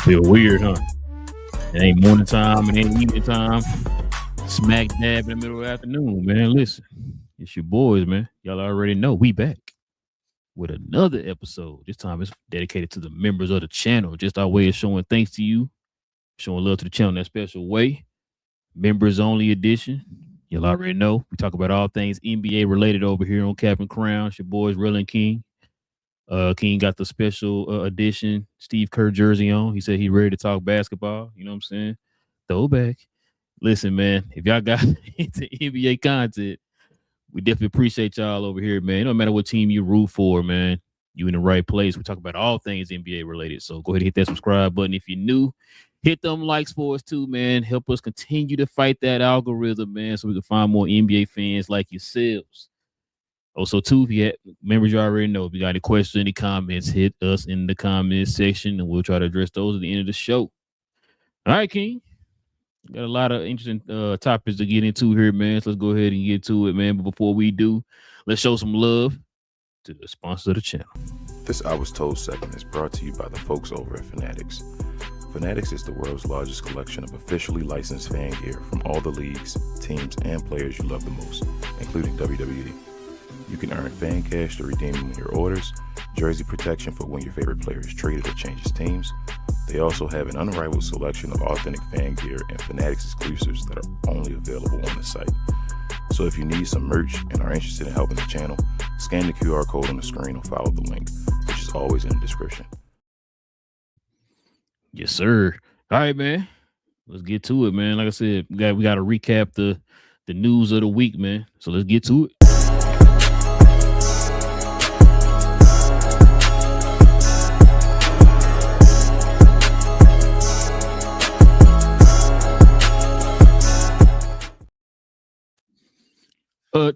Feel weird, huh? It ain't morning time, it ain't evening time. Smack dab in the middle of the afternoon, man. Listen, it's your boys, man. Y'all already know we back with another episode. This time it's dedicated to the members of the channel. Just our way of showing thanks to you, showing love to the channel in that special way. Members only edition. Y'all already know. We talk about all things NBA related over here on Cap and Crown. It's your boys, Relle and King. King got the special edition Steve Kerr jersey on. He said he ready to talk basketball. You know what I'm saying? Throwback. Listen, man, if y'all got into NBA content, we definitely appreciate y'all over here, man. No matter what team you root for, man, you in the right place. We talk about all things NBA related. So go ahead and hit that subscribe button. If you're new, hit them likes for us too, man. Help us continue to fight that algorithm, man, so we can find more NBA fans like yourselves. Also, too, if you had members, you already know. If you got any questions, any comments, hit us in the comments section, and we'll try to address those at the end of the show. All right, King. Got a lot of interesting topics to get into here, man. So let's go ahead and get to it, man. But before we do, let's show some love to the sponsor of the channel. This I Was Told segment is brought to you by the folks over at Fanatics. Fanatics is the world's largest collection of officially licensed fan gear from all the leagues, teams, and players you love the most, including WWE. You can earn fan cash to redeem when your orders, jersey protection for when your favorite player is traded or changes teams. They also have an unrivaled selection of authentic fan gear and Fanatics exclusives that are only available on the site. So if you need some merch and are interested in helping the channel, scan the QR code on the screen or follow the link, which is always in the description. Yes, sir. All right, man. Let's get to it, man. Like I said, we got to recap the news of the week, man. So let's get to it.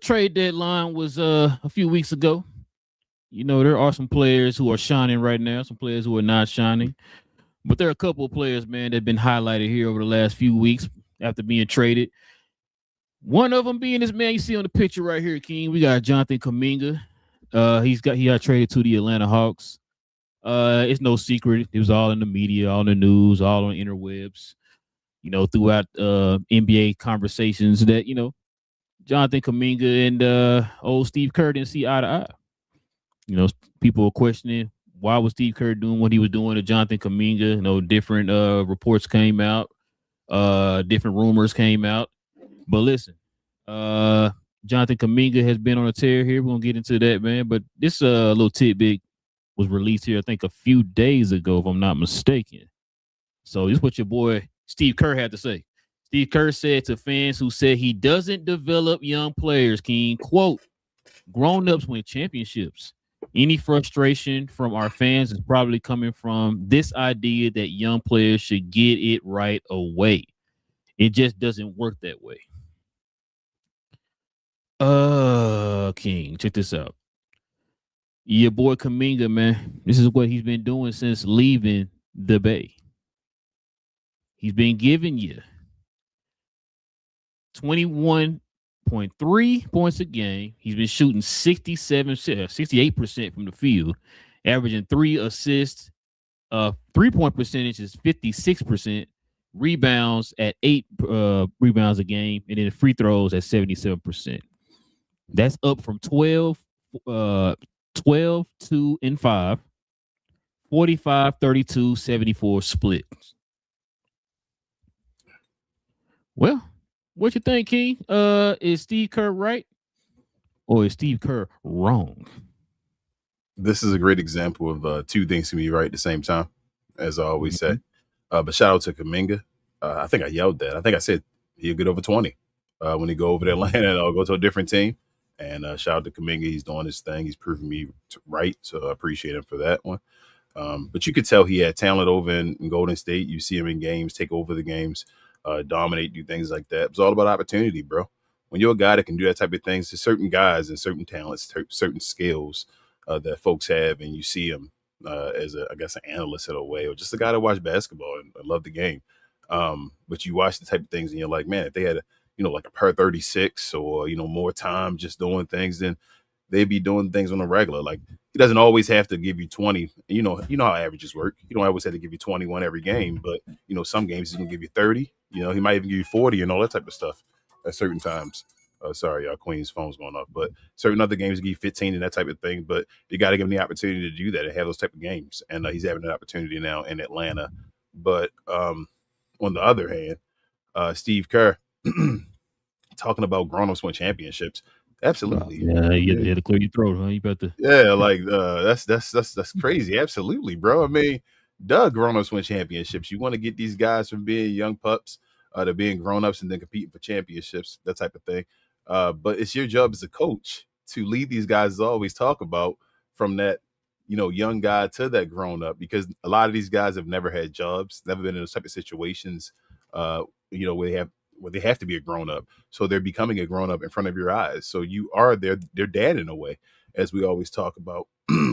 Trade deadline was a few weeks ago. You know, there are some players who are shining right now, some players who are not shining. But there are a couple of players, man, that have been highlighted here over the last few weeks after being traded. One of them being this man you see on the picture right here, King. We got Jonathan Kuminga. He got traded to the Atlanta Hawks. It's no secret. It was all in the media, all in the news, all on the interwebs, you know, throughout NBA conversations that, you know, Jonathan Kuminga and old Steve Kerr didn't see eye to eye. You know, people were questioning why was Steve Kerr doing what he was doing to Jonathan Kuminga. You know, different reports came out, different rumors came out. But listen, Jonathan Kuminga has been on a tear here. We're gonna get into that, man. But this little tidbit was released here, I think, a few days ago, if I'm not mistaken. So this is what your boy Steve Kerr had to say. Steve Kerr said to fans who said he doesn't develop young players, King, quote, grown-ups win championships. Any frustration from our fans is probably coming from this idea that young players should get it right away. It just doesn't work that way. King, check this out. Your boy Kuminga, man, this is what he's been doing since leaving the Bay. He's been giving you 21.3 points a game. He's been shooting 68% from the field, averaging 3 assists. 3-point percentage is 56%. Rebounds at 8 rebounds a game, and then free throws at 77%. That's up from 12, 2, and 5, 45, 32, 74 split. Well, what you think, King? Is Steve Kerr right, or is Steve Kerr wrong? This is a great example of two things can be right at the same time, as I always say. But shout out to Kuminga. I think I yelled that. I think I said he'll get over 20 when he go over to Atlanta and I'll go to a different team. And shout out to Kuminga. He's doing his thing. He's proving me right, so I appreciate him for that one. But you could tell he had talent over in Golden State. You see him in games, take over the games, dominate, do things like that. It's all about opportunity, bro. When you're a guy that can do that type of things, there's certain guys and certain talents, certain skills that folks have, and you see them as an analyst in a way, or just a guy that watch basketball and love the game. But you watch the type of things and you're like, man, if they had like a per 36 or, more time just doing things, then they'd be doing things on a regular. Like he doesn't always have to give you 20. You know how averages work. You don't always have to give you 21 every game, but some games he's gonna give you 30. He might even give you 40 and all that type of stuff at certain times. Sorry, Queen's phone's going off, but certain other games give you 15 and that type of thing. But you got to give him the opportunity to do that and have those type of games. And he's having that opportunity now in Atlanta. But on the other hand, Steve Kerr talking about grown-ups win championships. Absolutely. You had to clear your throat, huh? You better. Yeah, like that's crazy. Absolutely, bro. I mean, grown-ups win championships. You want to get these guys from being young pups to being grown-ups and then competing for championships, that type of thing. But it's your job as a coach to lead these guys, as I always talk about, from that young guy to that grown-up, because a lot of these guys have never had jobs, never been in those type of situations, where they have to be a grown-up. So they're becoming a grown-up in front of your eyes. So you are their dad in a way, as we always talk about,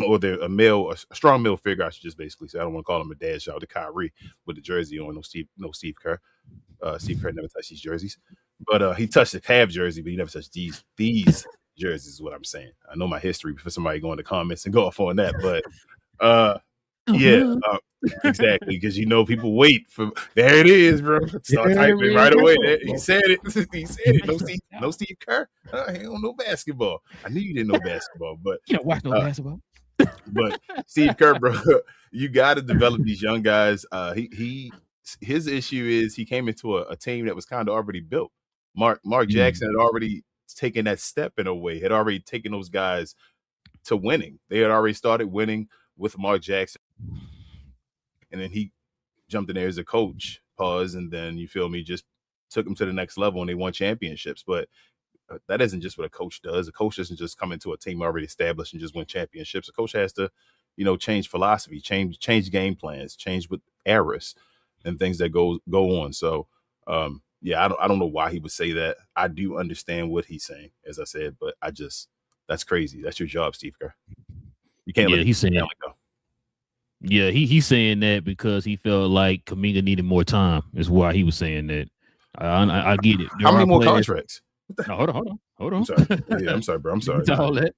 or they're a strong male figure, I should just basically say. I don't want to call him a dad. Shout out to Kyrie with the jersey on. No Steve Kerr. Steve Kerr never touched these jerseys. But he touched the Cavs jersey, but he never touched these jerseys is what I'm saying. I know my history before somebody go in the comments and go off on that. But exactly, because people wait for there it is, bro. Start typing right away. He said it. He said it. No Steve Kerr. He don't know basketball. I knew you didn't know basketball, but you don't watch no basketball. But Steve Kerr, bro, you got to develop these young guys. His issue is he came into a team that was kind of already built. Mark Jackson had already taken that step in a way, had already taken those guys to winning. They had already started winning with Mark Jackson. And then he jumped in there as a coach, and then, you feel me, just took them to the next level and they won championships. But that isn't just what a coach does. A coach doesn't just come into a team already established and just win championships. A coach has to, change philosophy, change game plans, change with errors and things that go on. So, I don't know why he would say that. I do understand what he's saying, as I said, but that's crazy. That's your job, Steve Kerr. You can't let he's saying go. Yeah, he's saying that because he felt like Kuminga needed more time. Is why he was saying that. I get it. How many more contracts? No, hold on. I'm sorry. Yeah, I'm sorry, bro. I'm sorry. Get all that.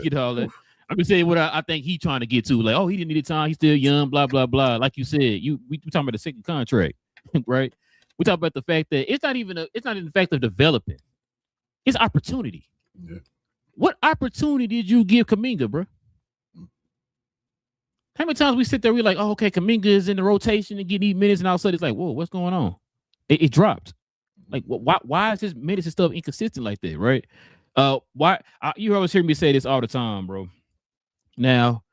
Get all that. I'm just saying what I think he's trying to get to. Like, he didn't need the time. He's still young. Blah blah blah. Like you said, we talking about the second contract, right? We talk about the fact that it's not even the fact of developing. It's opportunity. Yeah. What opportunity did you give Kuminga, bro? How many times we sit there, we're like, okay, Kuminga is in the rotation and getting 8 minutes, and all of a sudden it's like, whoa, what's going on? It dropped. Like, why is this minutes and stuff inconsistent like that, right? You always hear me say this all the time, bro. Now,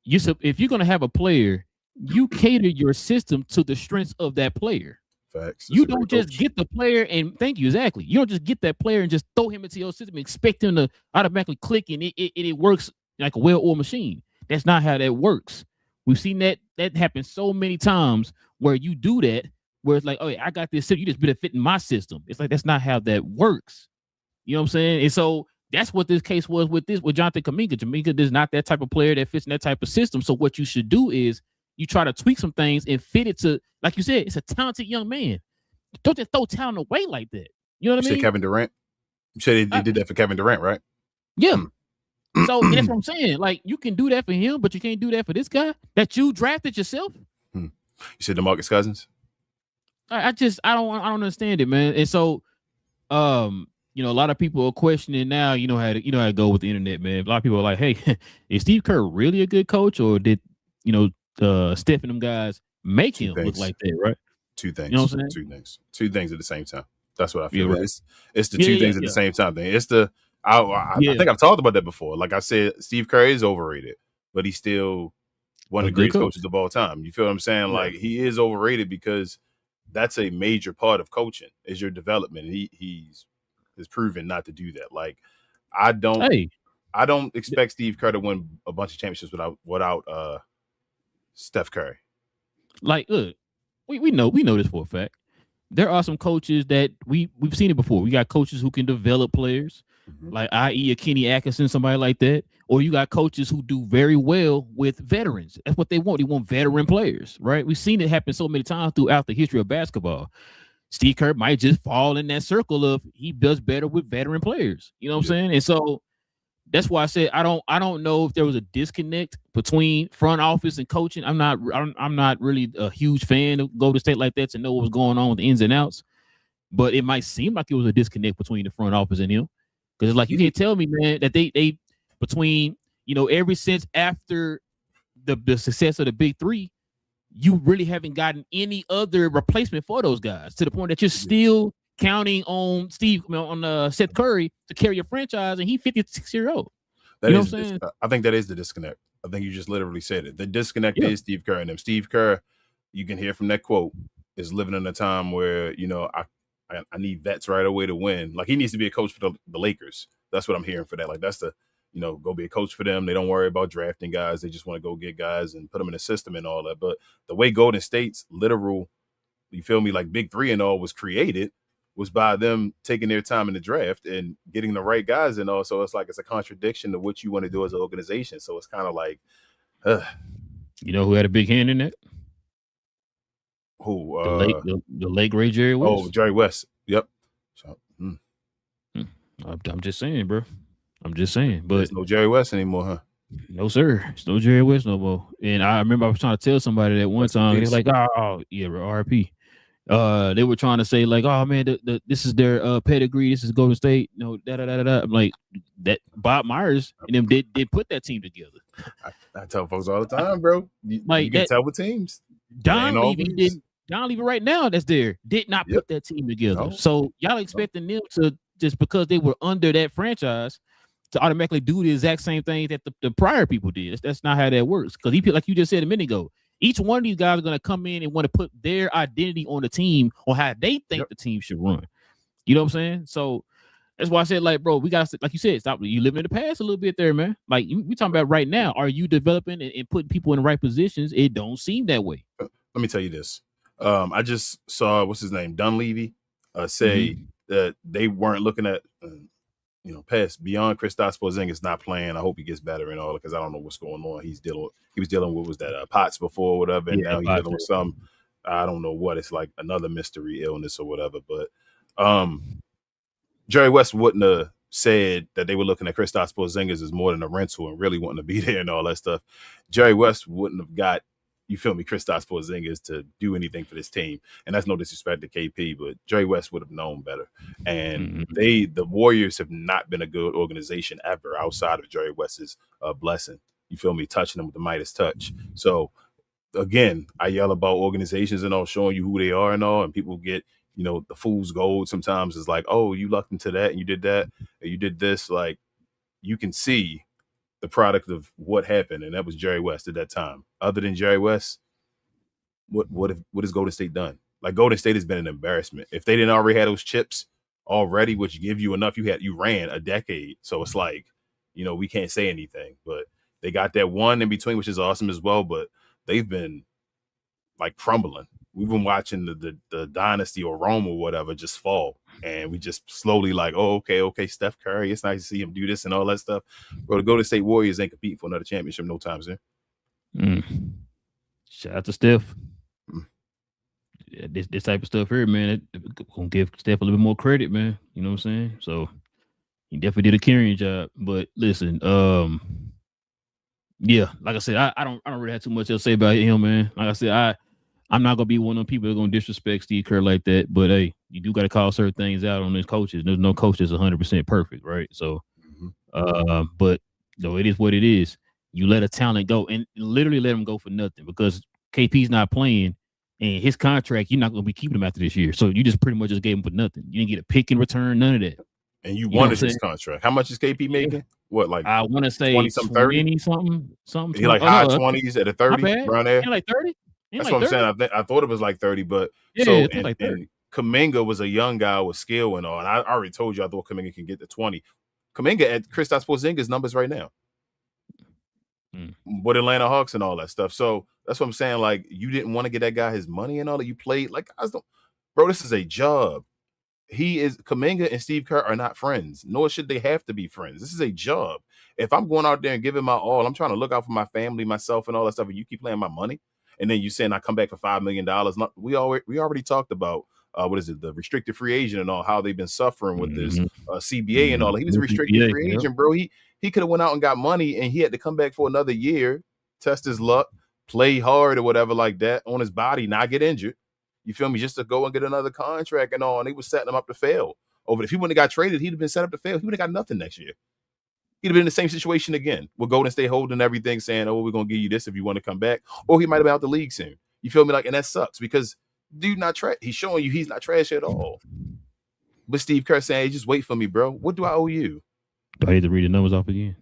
if you're gonna have a player, you cater your system to the strengths of that player. Facts. You don't just get the player and thank you, exactly. You don't just get that player and just throw him into your system and expect him to automatically click and it works like a well-oiled machine. That's not how that works. We've seen that happen so many times where you do that, where it's like, I got this system, you just better fit in my system. It's like, that's not how that works. You know what I'm saying? And so that's what this case was with Jonathan Kuminga. Kuminga is not that type of player that fits in that type of system. So what you should do is you try to tweak some things and fit it to, like you said, it's a talented young man. Don't just throw talent away like that. You know what I mean? Kevin Durant. You said they did that for Kevin Durant, right? Yeah. So that's what I'm saying. Like, you can do that for him, but you can't do that for this guy that you drafted yourself. You said DeMarcus Cousins? I don't understand it, man. And so, a lot of people are questioning now. You know how to go with the internet, man. A lot of people are like, "Hey, is Steve Kerr really a good coach, or did Steph and them guys make him look like that?" Right? Two things. You know what I'm saying? Two things at the same time. That's what I feel. Yeah, right. It's the two things at the same time thing. It's the I think I've talked about that before. Like I said, Steve Kerr is overrated, but he's still one of the greatest coaches of all time. You feel what I'm saying? Yeah. Like, he is overrated because that's a major part of coaching is your development. He's proven not to do that. Like, I don't expect Steve Kerr to win a bunch of championships without Steph Curry. Like, look, we know this for a fact. There are some coaches that we've seen it before. We got coaches who can develop players, like i.e. a Kenny Atkinson, somebody like that. Or you got coaches who do very well with veterans. That's what they want. They want veteran players, right? We've seen it happen so many times throughout the history of basketball. Steve Kerr might just fall in that circle of he does better with veteran players. You know what I'm saying? And so that's why I said I don't know if there was a disconnect between front office and coaching. I'm not really a huge fan of Golden State like that to know what was going on with the ins and outs. But it might seem like it was a disconnect between the front office and him. Because it's like you can't tell me, man, that they between, ever since after the success of the big three, you really haven't gotten any other replacement for those guys to the point that you're still counting on Seth Curry to carry your franchise, and he's 56-year-old. What I'm saying? I think that is the disconnect. I think you just literally said it. The disconnect is Steve Kerr and them. Steve Kerr, you can hear from that quote, is living in a time where, I need vets right away to win. Like, he needs to be a coach for the Lakers. That's what I'm hearing for that. Like, that's go be a coach for them. They don't worry about drafting guys. They just want to go get guys and put them in the system and all that. But the way Golden State's literal, you feel me, like big three and all was created was by them taking their time in the draft and getting the right guys and all. So it's like it's a contradiction to what you want to do as an organization. So it's kind of like, you know who had a big hand in that? Who? The late great Jerry West. Oh, Jerry West. Yep. So, I'm just saying, bro. I'm just saying. But there's no Jerry West anymore, huh? No, sir. It's no Jerry West no more. And I remember I was trying to tell somebody that one time. They're like, oh, yeah, RP. They were trying to say, like, oh, man, this is their pedigree. This is Golden State. Da-da-da-da-da. I'm like, that Bob Myers and them did put that team together. I tell folks all the time, bro. You can tell with teams. Don Levy right now that's there did not put that team together. So y'all expecting them to, just because they were under that franchise, to automatically do the exact same thing that the prior people did. That's not how that works. Because like you just said a minute ago, each one of these guys are going to come in and want to put their identity on the team on how they think the team should run. You know what I'm saying? So that's why I said, like, bro, we got to, like you said, stop. You live in the past a little bit there, man. Like, we talking about right now. Are you developing and putting people in the right positions? It don't seem that way. Let me tell you this. I just saw, what's his name, Dunleavy, say that they weren't looking at, past beyond Kristaps Porzingis not playing. I hope he gets better and all, because I don't know what's going on. He was dealing with, was that POTS before or whatever, and now he's dealing with some, I don't know what, it's like another mystery illness or whatever. But Jerry West wouldn't have said that they were looking at Kristaps Porzingis as more than a rental and really wanting to be there and all that stuff. Jerry West wouldn't have got, you feel me, Kristaps Porzingis to do anything for this team. And that's no disrespect to KP, but Jerry West would have known better. And the Warriors have not been a good organization ever outside of Jerry West's blessing. You feel me, touching them with the Midas touch. So again, I yell about organizations and all, showing you who they are and all, and people get, the fool's gold sometimes is like, oh, you lucked into that and you did that, and you did this. Like, you can see the product of what happened, and that was Jerry West at that time. Other than Jerry West, what has Golden State done? Like, Golden State has been an embarrassment. If they didn't already have those chips already, which give you enough, you ran a decade. So it's like, we can't say anything. But they got that one in between, which is awesome as well. But they've been like crumbling. We've been watching the dynasty or Rome or whatever just fall. And we just slowly like, oh, okay, Steph Curry. It's nice to see him do this and all that stuff. Bro, the Golden State Warriors ain't competing for another championship no time soon. Shout out to Steph. Yeah, this type of stuff here, man, gonna give Steph a little bit more credit, man. You know what I'm saying? So he definitely did a carrying job. But listen, yeah, like I said, I don't really have too much else to say about him, man. Like I said, I'm not gonna be one of them people that are gonna disrespect Steve Kerr like that. But hey, you do gotta call certain things out on his coaches. There's no coach that's 100% perfect, right? So but it is what it is. You let a talent go and literally let him go for nothing, because KP's not playing, and his contract, you're not going to be keeping him after this year. So you just pretty much just gave him for nothing. You didn't get a pick in return, none of that. And you wanted his contract. How much is KP making? What, like, I want to say 20-something, 30? something. He like high 20s at a 30 around there. Like 30. That's what I'm saying. I thought it was like 30, but and Kuminga was a young guy with skill and all. And I already told you I thought Kuminga can get to 20. Kuminga at Kristaps Porzingis numbers right now. With Atlanta Hawks and all that stuff. So that's what I'm saying. Like, you didn't want to get that guy his money and all that. You played like, guys don't, bro, this is a job. Kuminga and Steve Kerr are not friends, nor should they have to be friends. This is a job. If I'm going out there and giving my all, I'm trying to look out for my family, myself, and all that stuff, and you keep playing my money, and then you saying I come back for $5 million. We already talked about the restricted free agent and all, how they've been suffering with this CBA and all. He was a restricted free agent, bro. He could have went out and got money, and he had to come back for another year, test his luck, play hard or whatever like that on his body, not get injured. You feel me? Just to go and get another contract and all. And they was setting him up to fail. If he wouldn't have got traded, he'd have been set up to fail. He would have got nothing next year. He'd have been in the same situation again with Golden State holding everything, saying, "Oh, we're gonna give you this if you want to come back," or he might have been out the league soon. You feel me? Like, and that sucks because dude not trash. He's showing you he's not trash at all. But Steve Kerr saying, "Hey, just wait for me, bro. What do I owe you?" Do I need to read the numbers off again?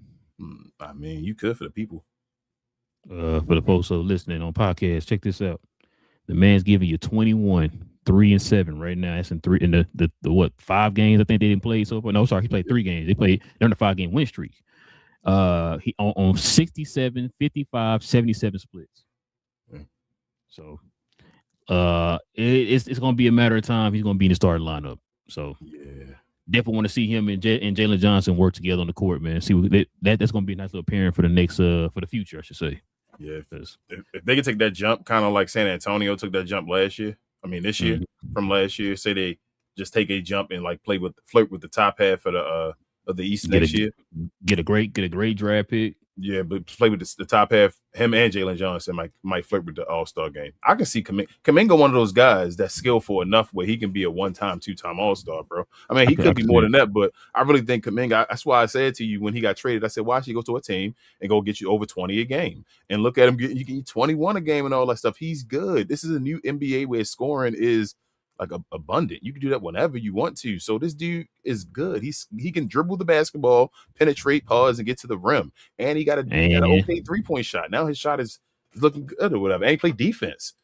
I mean, you could for the people. For the folks who are listening on podcast, check this out. The man's giving you 21, 3-7 right now. That's in the what 5 games I think they didn't play so far. No, sorry, he played 3 games. They're on a 5-game win streak. He on 67, 55, 77 splits. So it's gonna be a matter of time. He's gonna be in the starting lineup. So yeah, definitely want to see him and Jalen Johnson work together on the court, man. See that's gonna be a nice little pairing for the next for the future, I should say. Yeah, if they could take that jump, kind of like San Antonio took that jump last year. I mean, this year from last year, say they just take a jump and like flirt with the top half of the East next year. Get a great draft pick. Yeah, but play with the top half. Him and Jalen Johnson might flirt with the All-Star game. I can see Kuminga one of those guys that's skillful enough where he can be a 1-time, 2-time All-Star, bro. I mean, he could be more than that, but I really think Kuminga. That's why I said to you when he got traded, I said, why should he go to a team and go get you over 20 a game? And look at him you get 21 a game and all that stuff. He's good. This is a new NBA where scoring is like abundant. You can do that whenever you want to. So this dude is good. He can dribble the basketball, penetrate, pause, and get to the rim. And he got an okay 3-point shot. Now his shot is looking good or whatever. And he play defense.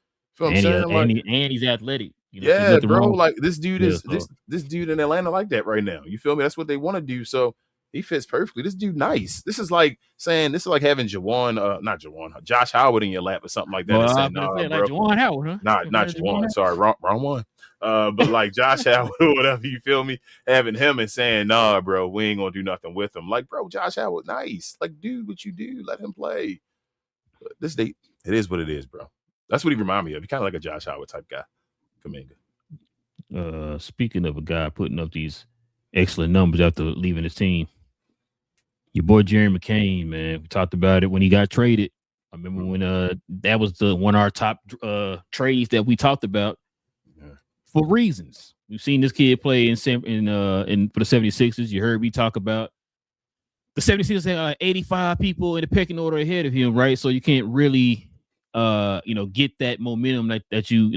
You know what I'm saying? And he's athletic. You know, yeah, bro. Wrong. Like this dude is this dude in Atlanta like that right now. You feel me? That's what they want to do. So he fits perfectly. This dude nice. This is like having Josh Howard in your lap or something like that. Well, saying, bro. Like Juwan Howard, huh? Not Juwan. Sorry, wrong one. But like Josh Howard or whatever, you feel me? Having him and saying, nah, bro, we ain't gonna do nothing with him. Like, bro, Josh Howard, nice. Like, dude, what you do? Let him play. But it is what it is, bro. That's what he remind me of. He kind of like a Josh Howard type guy. Kuminga. Speaking of a guy putting up these excellent numbers after leaving his team, your boy Jerry McCain, man. We talked about it when he got traded. I remember when that was one of our top trades that we talked about for reasons. We've seen this kid play in for the 76ers. You heard me talk about the 76ers had 85 people in the pecking order ahead of him, right? So you can't really get that momentum that you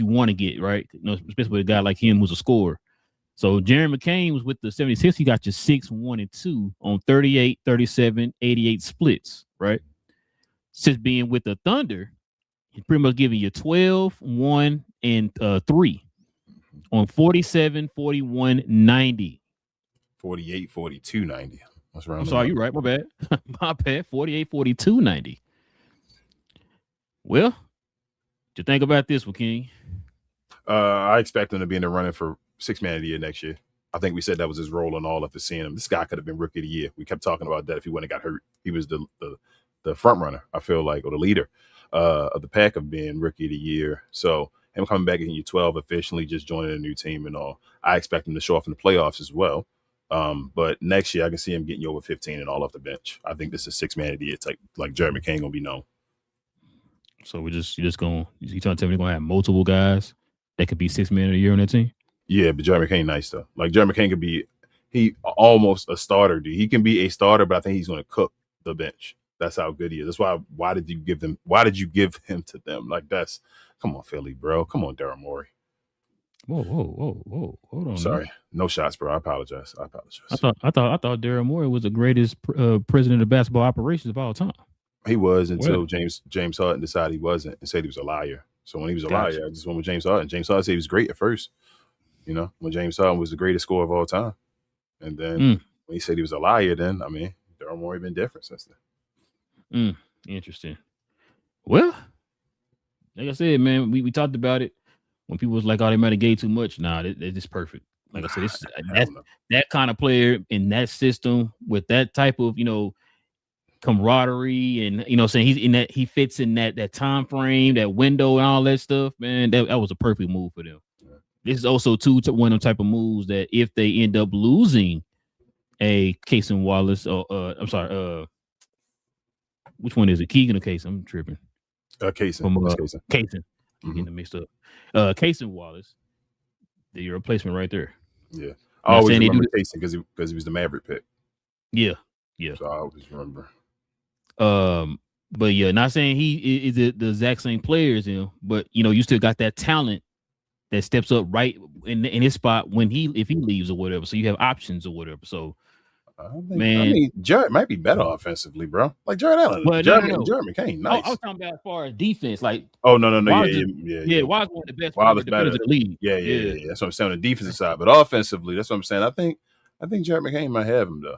want to get, right? Especially with a guy like him who's a scorer. So Jerry McCain was with the 76ers. He got you 6-1-2 on 38, 37, 88 splits, right? Since being with the Thunder, he's pretty much giving you 12, 1, and 3 on 47, 41, 90. 48, 42, 90. What's wrong? I'm sorry, you're right. My bad. My bad. 48, 42, 90. Well, what you think about this one, King? I expect him to be in the running for 6th man of the year next year. I think we said that was his role and all after seeing him. This guy could have been rookie of the year. We kept talking about that if he wouldn't have got hurt. He was the front runner, I feel like, or the leader of the pack of being rookie of the year. So him coming back in year 12 officially, just joining a new team and all, I expect him to show off in the playoffs as well. But next year I can see him getting you over 15 and all off the bench. I think this is 6th man of the year type, like Jerry McCain gonna be known. So you trying to tell me they're gonna have multiple guys that could be 6th man of the year on that team? Yeah, but Jerry McCain nice though. Like Jerry McCain could be almost a starter, dude. He can be a starter, but I think he's gonna cook the bench. That's how good he is. That's why did you give him to them? Like come on, Philly, bro. Come on, Daryl Morey. Whoa. Hold on. Sorry. No shots, bro. I apologize. I thought Daryl Morey was the greatest president of basketball operations of all time. He was until James Harden decided he wasn't and said he was a liar. So when he was a liar, I just went with James Harden. James Harden said he was great at first. You know, when James Harden was the greatest scorer of all time. And then when he said he was a liar, then, I mean, Daryl Morey been different since then. Interesting. Well, like I said, man, we talked about it. When people was like, oh, they might have gave too much. Nah, they're just perfect. Like I said, that kind of player in that system with that type of, camaraderie and, saying he fits in that time frame, that window and all that stuff, man, that was a perfect move for them. Yeah. This is also one of them type of moves that if they end up losing a Casey Wallace. I'm sorry. Which one is it? Keegan or Casey? I'm tripping. Casey. From Casey. Casey. Mm-hmm. Getting them mixed up. Casey Wallace. Your replacement right there. Yeah. I always remember Casey because he was the Maverick pick. Yeah. So I always remember. But yeah, not saying he is the exact same player as him, but you still got that talent that steps up right in his spot if he leaves or whatever. So you have options or whatever. So Jarrett might be better offensively, bro. Like Jarrett Allen, well, Jarrett McCain, nice. I was talking about as far as defense, like no, yeah. Wilder's one of the best defenders in the league. Yeah. That's what I'm saying on the defensive side, but offensively, that's what I'm saying. I think Jarrett McCain might have him though,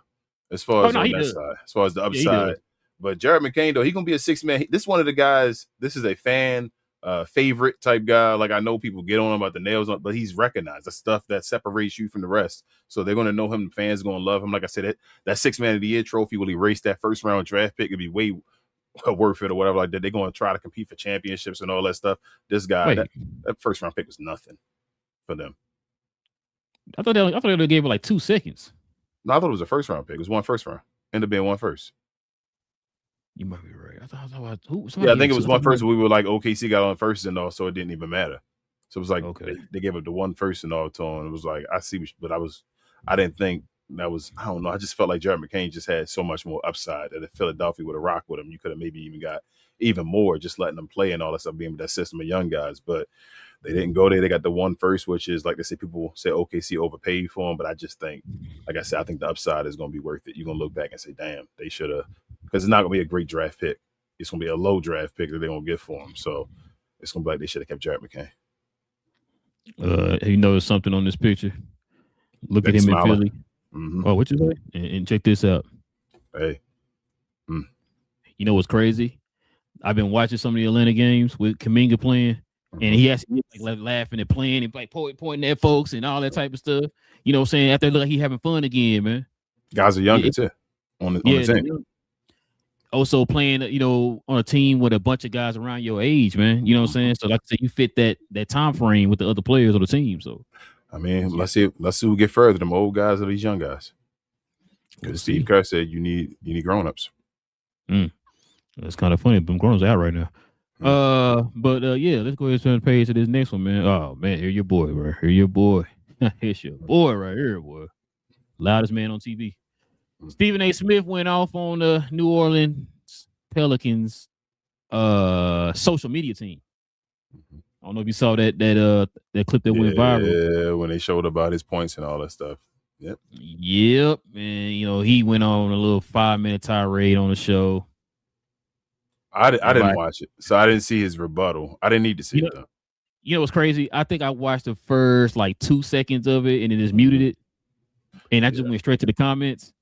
as far as on that side, as far as the upside. But Jarrett McCain though, he's gonna be a 6-man. This is one of the guys. This is a fan favorite type guy. Like I know people get on him about the nails on, but he's recognized the stuff that separates you from the rest. So they're gonna know him. The fans are gonna love him. Like I said, that 6-man of the year trophy will erase that first round draft pick. It'd be way worth it or whatever like that. They're gonna try to compete for championships and all that stuff. This guy, that first round pick was nothing for them. I thought they gave it like 2 seconds. No, I thought it was a first round pick. It was one first round. Ended up being one first. You might be right. I thought I think it was one first. We were like OKC got on first and all, so it didn't even matter. So it was like they gave up the one first and all to him. It was like I see, but I didn't think that was. I don't know. I just felt like Jarrett McCain just had so much more upside that if Philadelphia would have rocked with him, you could have maybe even got even more just letting them play and all that stuff, being with that system of young guys. But they didn't go there. They got the one first, which is like they say, people say OKC overpaid for him. But I just think, like I said, I think the upside is going to be worth it. You're going to look back and say, damn, they should have, because it's not going to be a great draft pick. It's going to be a low draft pick that they're going to get for him. So it's going to be like they should have kept Jarrett McCain. You notice something on this picture? Look at him in Philly. Mm-hmm. Oh, what you say? And check this out. Hey. You know what's crazy? I've been watching some of the Atlanta games with Kuminga playing. And he has like laughing and playing and like pointing at folks and all that type of stuff. You know what I'm saying? After look like he having fun again, man. Guys are younger too on the team. Also playing, on a team with a bunch of guys around your age, man. You know what I'm saying? So like I said, you fit that time frame with the other players on the team. So I mean, let's see who get further, them old guys or these young guys. Because Steve Kerr said you need grown-ups. That's kind of funny. Them grown-ups out right now. But yeah, let's go ahead and turn the page to this next one, man. Oh man, here's your boy, bro. Here's your boy. Here's your boy right here, boy. Loudest man on TV. Stephen A. Smith went off on the New Orleans Pelicans social media team. I don't know if you saw that clip that went viral. Yeah, when they showed about his points and all that stuff. Yep. And he went on a little 5-minute tirade on the show. I didn't watch it, so I didn't see his rebuttal. I didn't need to see it though. You know what's crazy? I think I watched the first like 2 seconds of it and it just muted it, and I just went straight to the comments.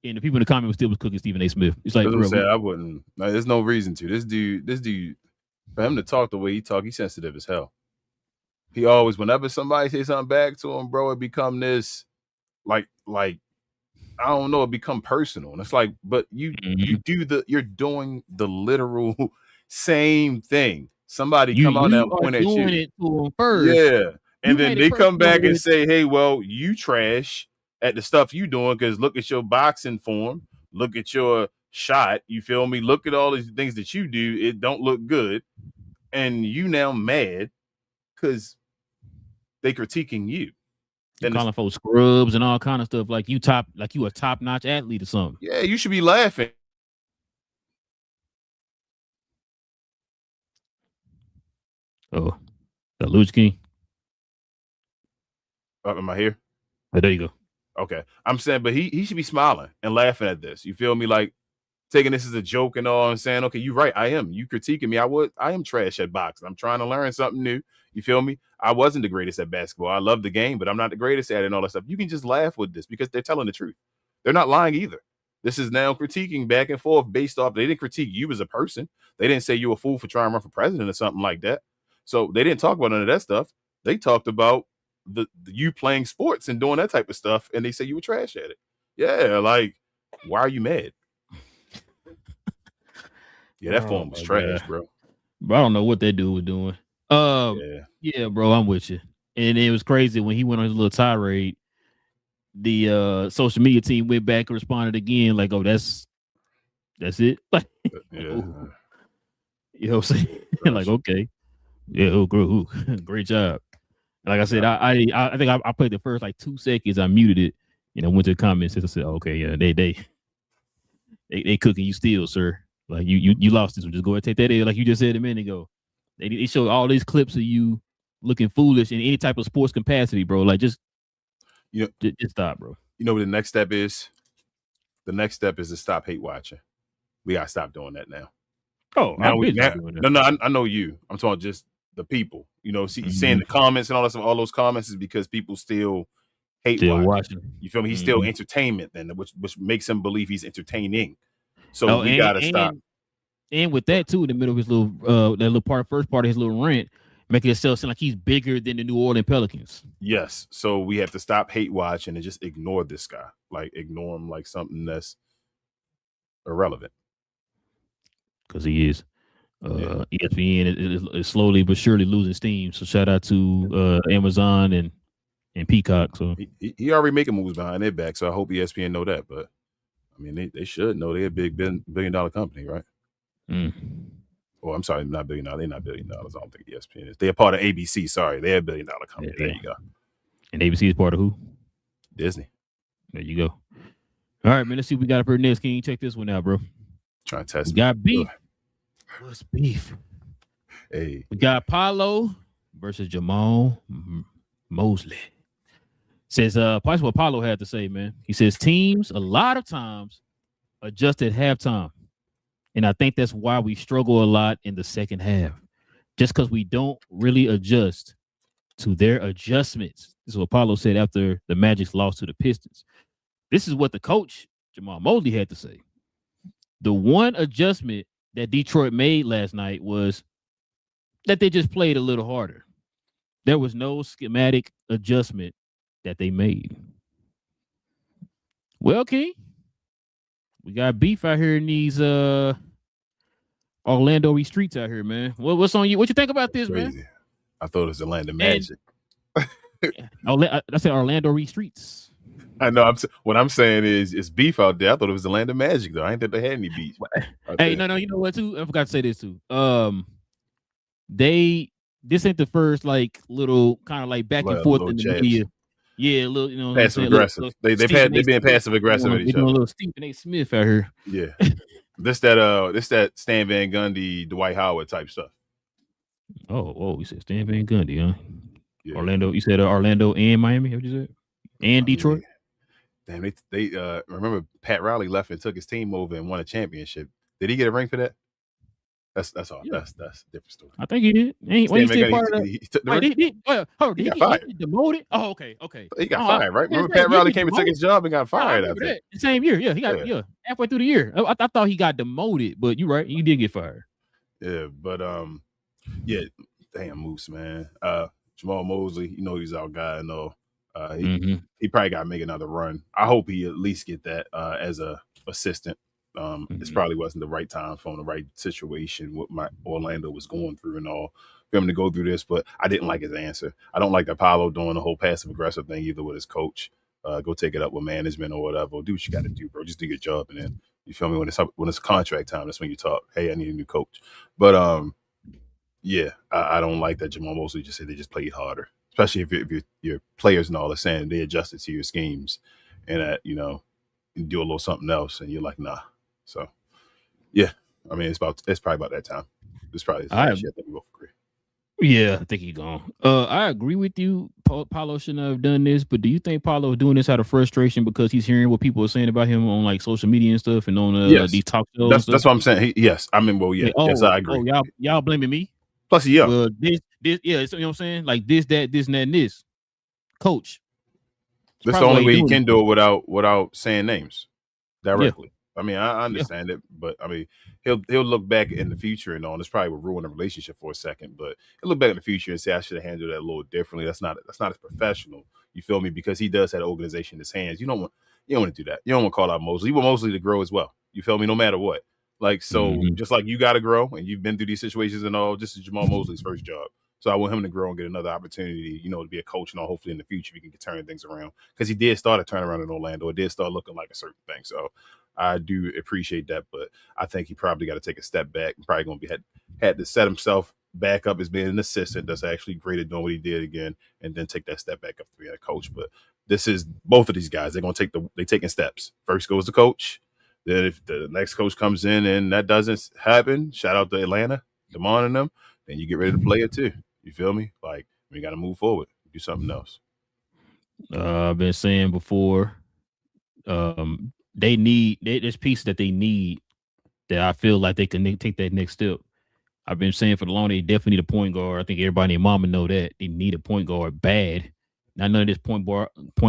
And the people in the comments still was cooking Stephen A. Smith. It's like, I wouldn't. No, there's no reason to. This dude, for him to talk the way he talk, he's sensitive as hell. He always, whenever somebody say something back to him, bro, it become this, like I don't know, it become personal. And it's like, but you're doing the literal same thing. Somebody come out and point at you. It to him first. Yeah, and then they come back and say, hey, well, you trash at the stuff you doing because look at your boxing form, look at your shot, you feel me? Look at all these things that you do, it don't look good, and you now mad because they critiquing you. And calling folks scrubs and all kind of stuff like you a top-notch athlete or something. Yeah, you should be laughing. Oh, the Bluesky. Am I here? Oh, there you go. Okay. I'm saying, but he should be smiling and laughing at this. You feel me? Like taking this as a joke and all and saying, okay, you're right. I am. You critiquing me. I am trash at boxing. I'm trying to learn something new. You feel me? I wasn't the greatest at basketball. I love the game, but I'm not the greatest at it and all that stuff. You can just laugh with this because they're telling the truth. They're not lying either. This is now critiquing back and forth based off. They didn't critique you as a person. They didn't say you a fool for trying to run for president or something like that. So they didn't talk about none of that stuff. They talked about the you playing sports and doing that type of stuff, and they say you were trash at it. Yeah, like, why are you mad? Yeah, that form was trash, bro. But I don't know what that dude was doing. Yeah, bro, I'm with you. And it was crazy when he went on his little tirade. the social media team went back and responded again, like, "Oh, that's it." Like, Yeah. you know what I'm saying? Like, okay, yeah, great job. Like I said, I think I played the first like 2 seconds. I muted it, went to the comments and I said, okay, yeah, they cooking you still, sir. Like you lost this one. Just go ahead and take that in, like you just said a minute ago. They show all these clips of you looking foolish in any type of sports capacity, bro. Like just stop, bro. You know what the next step is? The next step is to stop hate watching. We gotta stop doing that now. Oh, now doing that. No, I know you. I'm talking just the people. Seeing the comments and all that stuff. All those comments is because people still hate watching. You feel me? He's still entertainment, then, which makes him believe he's entertaining. So we gotta stop. And with that too, in the middle of his little first part of his little rant, making himself sound like he's bigger than the New Orleans Pelicans. Yes. So we have to stop hate watching and just ignore this guy. Like ignore him like something that's irrelevant. Because he is. ESPN is slowly but surely losing steam. So shout out to Amazon and Peacock. So he already making moves behind their back. So I hope ESPN know that. But I mean, they should know they're a big billion-dollar company, right? Oh, I'm sorry, not $1 billion. They're not $1 billion. I don't think ESPN is. They're part of ABC. Sorry, they're a $1 billion company. Yeah, there you go. And ABC is part of who? Disney. There you go. All right, man. Let's see what we got up here next. Can you check this one out, bro? Trying to test. We got beef. What's beef? Hey, we got Paolo versus Jamal Mosley. Says, watch what Paolo had to say, man. He says teams a lot of times adjust at halftime. And I think that's why we struggle a lot in the second half. Just because we don't really adjust to their adjustments. This is what Paolo said after the Magic's loss to the Pistons. This is what the coach, Jamal Mosley, had to say. The one adjustment that Detroit made last night was that they just played a little harder. There was no schematic adjustment that they made. Well, King, we got beef out here in these Orlando streets out here, man. What's on you? What you think about this, crazy, man? I thought it was Orlando Magic. I said Orlando streets. I know. What I'm saying is it's beef out there. I thought it was Orlando Magic, though. I ain't think they had any beef. Hey, no. You know what, too? I forgot to say this, too. This ain't the first, like, little kind of like back and forth in the media. Yeah, a little, passive aggressive. They being passive aggressive at each other. A little Stephen A. Smith out here. Yeah. This that Stan Van Gundy, Dwight Howard type stuff. Oh, you said Stan Van Gundy, huh? Yeah. Orlando. You said Orlando and Miami. What you said? And Detroit. Damn, they remember Pat Riley left and took his team over and won a championship. Did he get a ring for that? That's all. Yeah. That's a different story. I think he did. He still part of that. He took the ring. He got fired. Demoted? Oh, okay. He got fired, right? Remember Pat Riley came and took his job and got fired after that. The same year. Yeah, he got halfway through the year. I thought he got demoted, but you're right. He did get fired. Yeah, but damn Moose, man. Jamal Mosley, he's our guy and all. He probably got to make another run. I hope he at least get that as a assistant. This probably wasn't the right time for him, the right situation, what my Orlando was going through and all for him to go through this. But I didn't like his answer. I don't like Apollo doing the whole passive aggressive thing either with his coach. Go take it up with management or whatever. Do what you got to do, bro. Just do your job, and then you feel me. When it's contract time, that's when you talk. Hey, I need a new coach. But I don't like that Jamal Mosley just said they just played harder. Especially if your players and all are saying they adjusted to your schemes and that, you do a little something else and you're like, nah. So, yeah, I mean, it's probably about that time. It's probably I think we both agree. Yeah, I think he's gone. I agree with you. Paulo shouldn't have done this, but do you think Paulo is doing this out of frustration because he's hearing what people are saying about him on like social media and stuff and on these talk shows? That's what I'm saying. Yes, I mean, yes, I agree. Y'all blaming me? Plus, yeah. Well, this, you know what I'm saying? Like this, that, and this. Coach. That's the only way he can do it without saying names directly. Yeah. I mean, I understand it, but I mean, he'll look back in the future and all. This probably will ruin the relationship for a second, but he'll look back in the future and say, I should have handled that a little differently. That's not as professional. You feel me? Because he does have an organization in his hands. You don't want to do that. You don't want to call out Mosley. You want Mosley to grow as well. You feel me? No matter what. Like, so just like you got to grow and you've been through these situations and all, this is Jamal Mosley's first job. So I want him to grow and get another opportunity, to be a coach and all. Hopefully in the future we can get turning things around, because he did start a turnaround in Orlando. It did start looking like a certain thing. So I do appreciate that, but I think he probably got to take a step back. Probably going to be had to set himself back up as being an assistant that's actually great at doing what he did again, and then take that step back up to being a coach. But this is both of these guys. They're going to they're taking steps. First goes the coach. Then if the next coach comes in and that doesn't happen, shout out to Atlanta, DeMond and them, then you get ready to play it too. You feel me? Like, we got to move forward, do something else. I've been saying before, there's pieces that they need that I feel like they can take that next step. I've been saying for the long, they definitely need a point guard. I think everybody and mama know that. They need a point guard bad. Not none of this point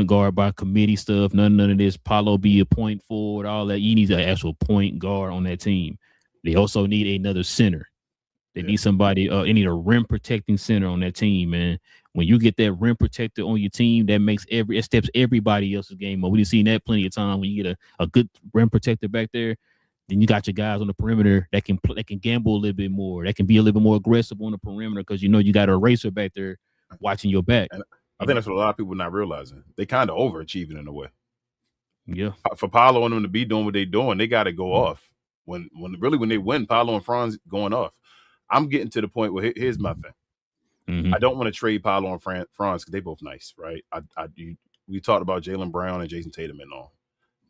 guard by committee stuff. None of this Paulo be a point forward, all that. You need an actual point guard on that team. They also need another center. They need somebody, they need a rim protecting center on that team, man. When you get that rim protector on your team, it steps everybody else's game up. We've seen that plenty of time. When you get a good rim protector back there, then you got your guys on the perimeter that can gamble a little bit more. That can be a little bit more aggressive on the perimeter, because you got a eraser back there watching your back. And I think that's what a lot of people are not realizing. They kind of overachieving in a way. Yeah. For Paulo and them to be doing what they're doing, they got to go off. When they win, Paulo and Franz going off. I'm getting to the point where here's my thing. Mm-hmm. I don't want to trade Paulo and Franz because they both nice, right? We talked about Jaylen Brown and Jason Tatum and all.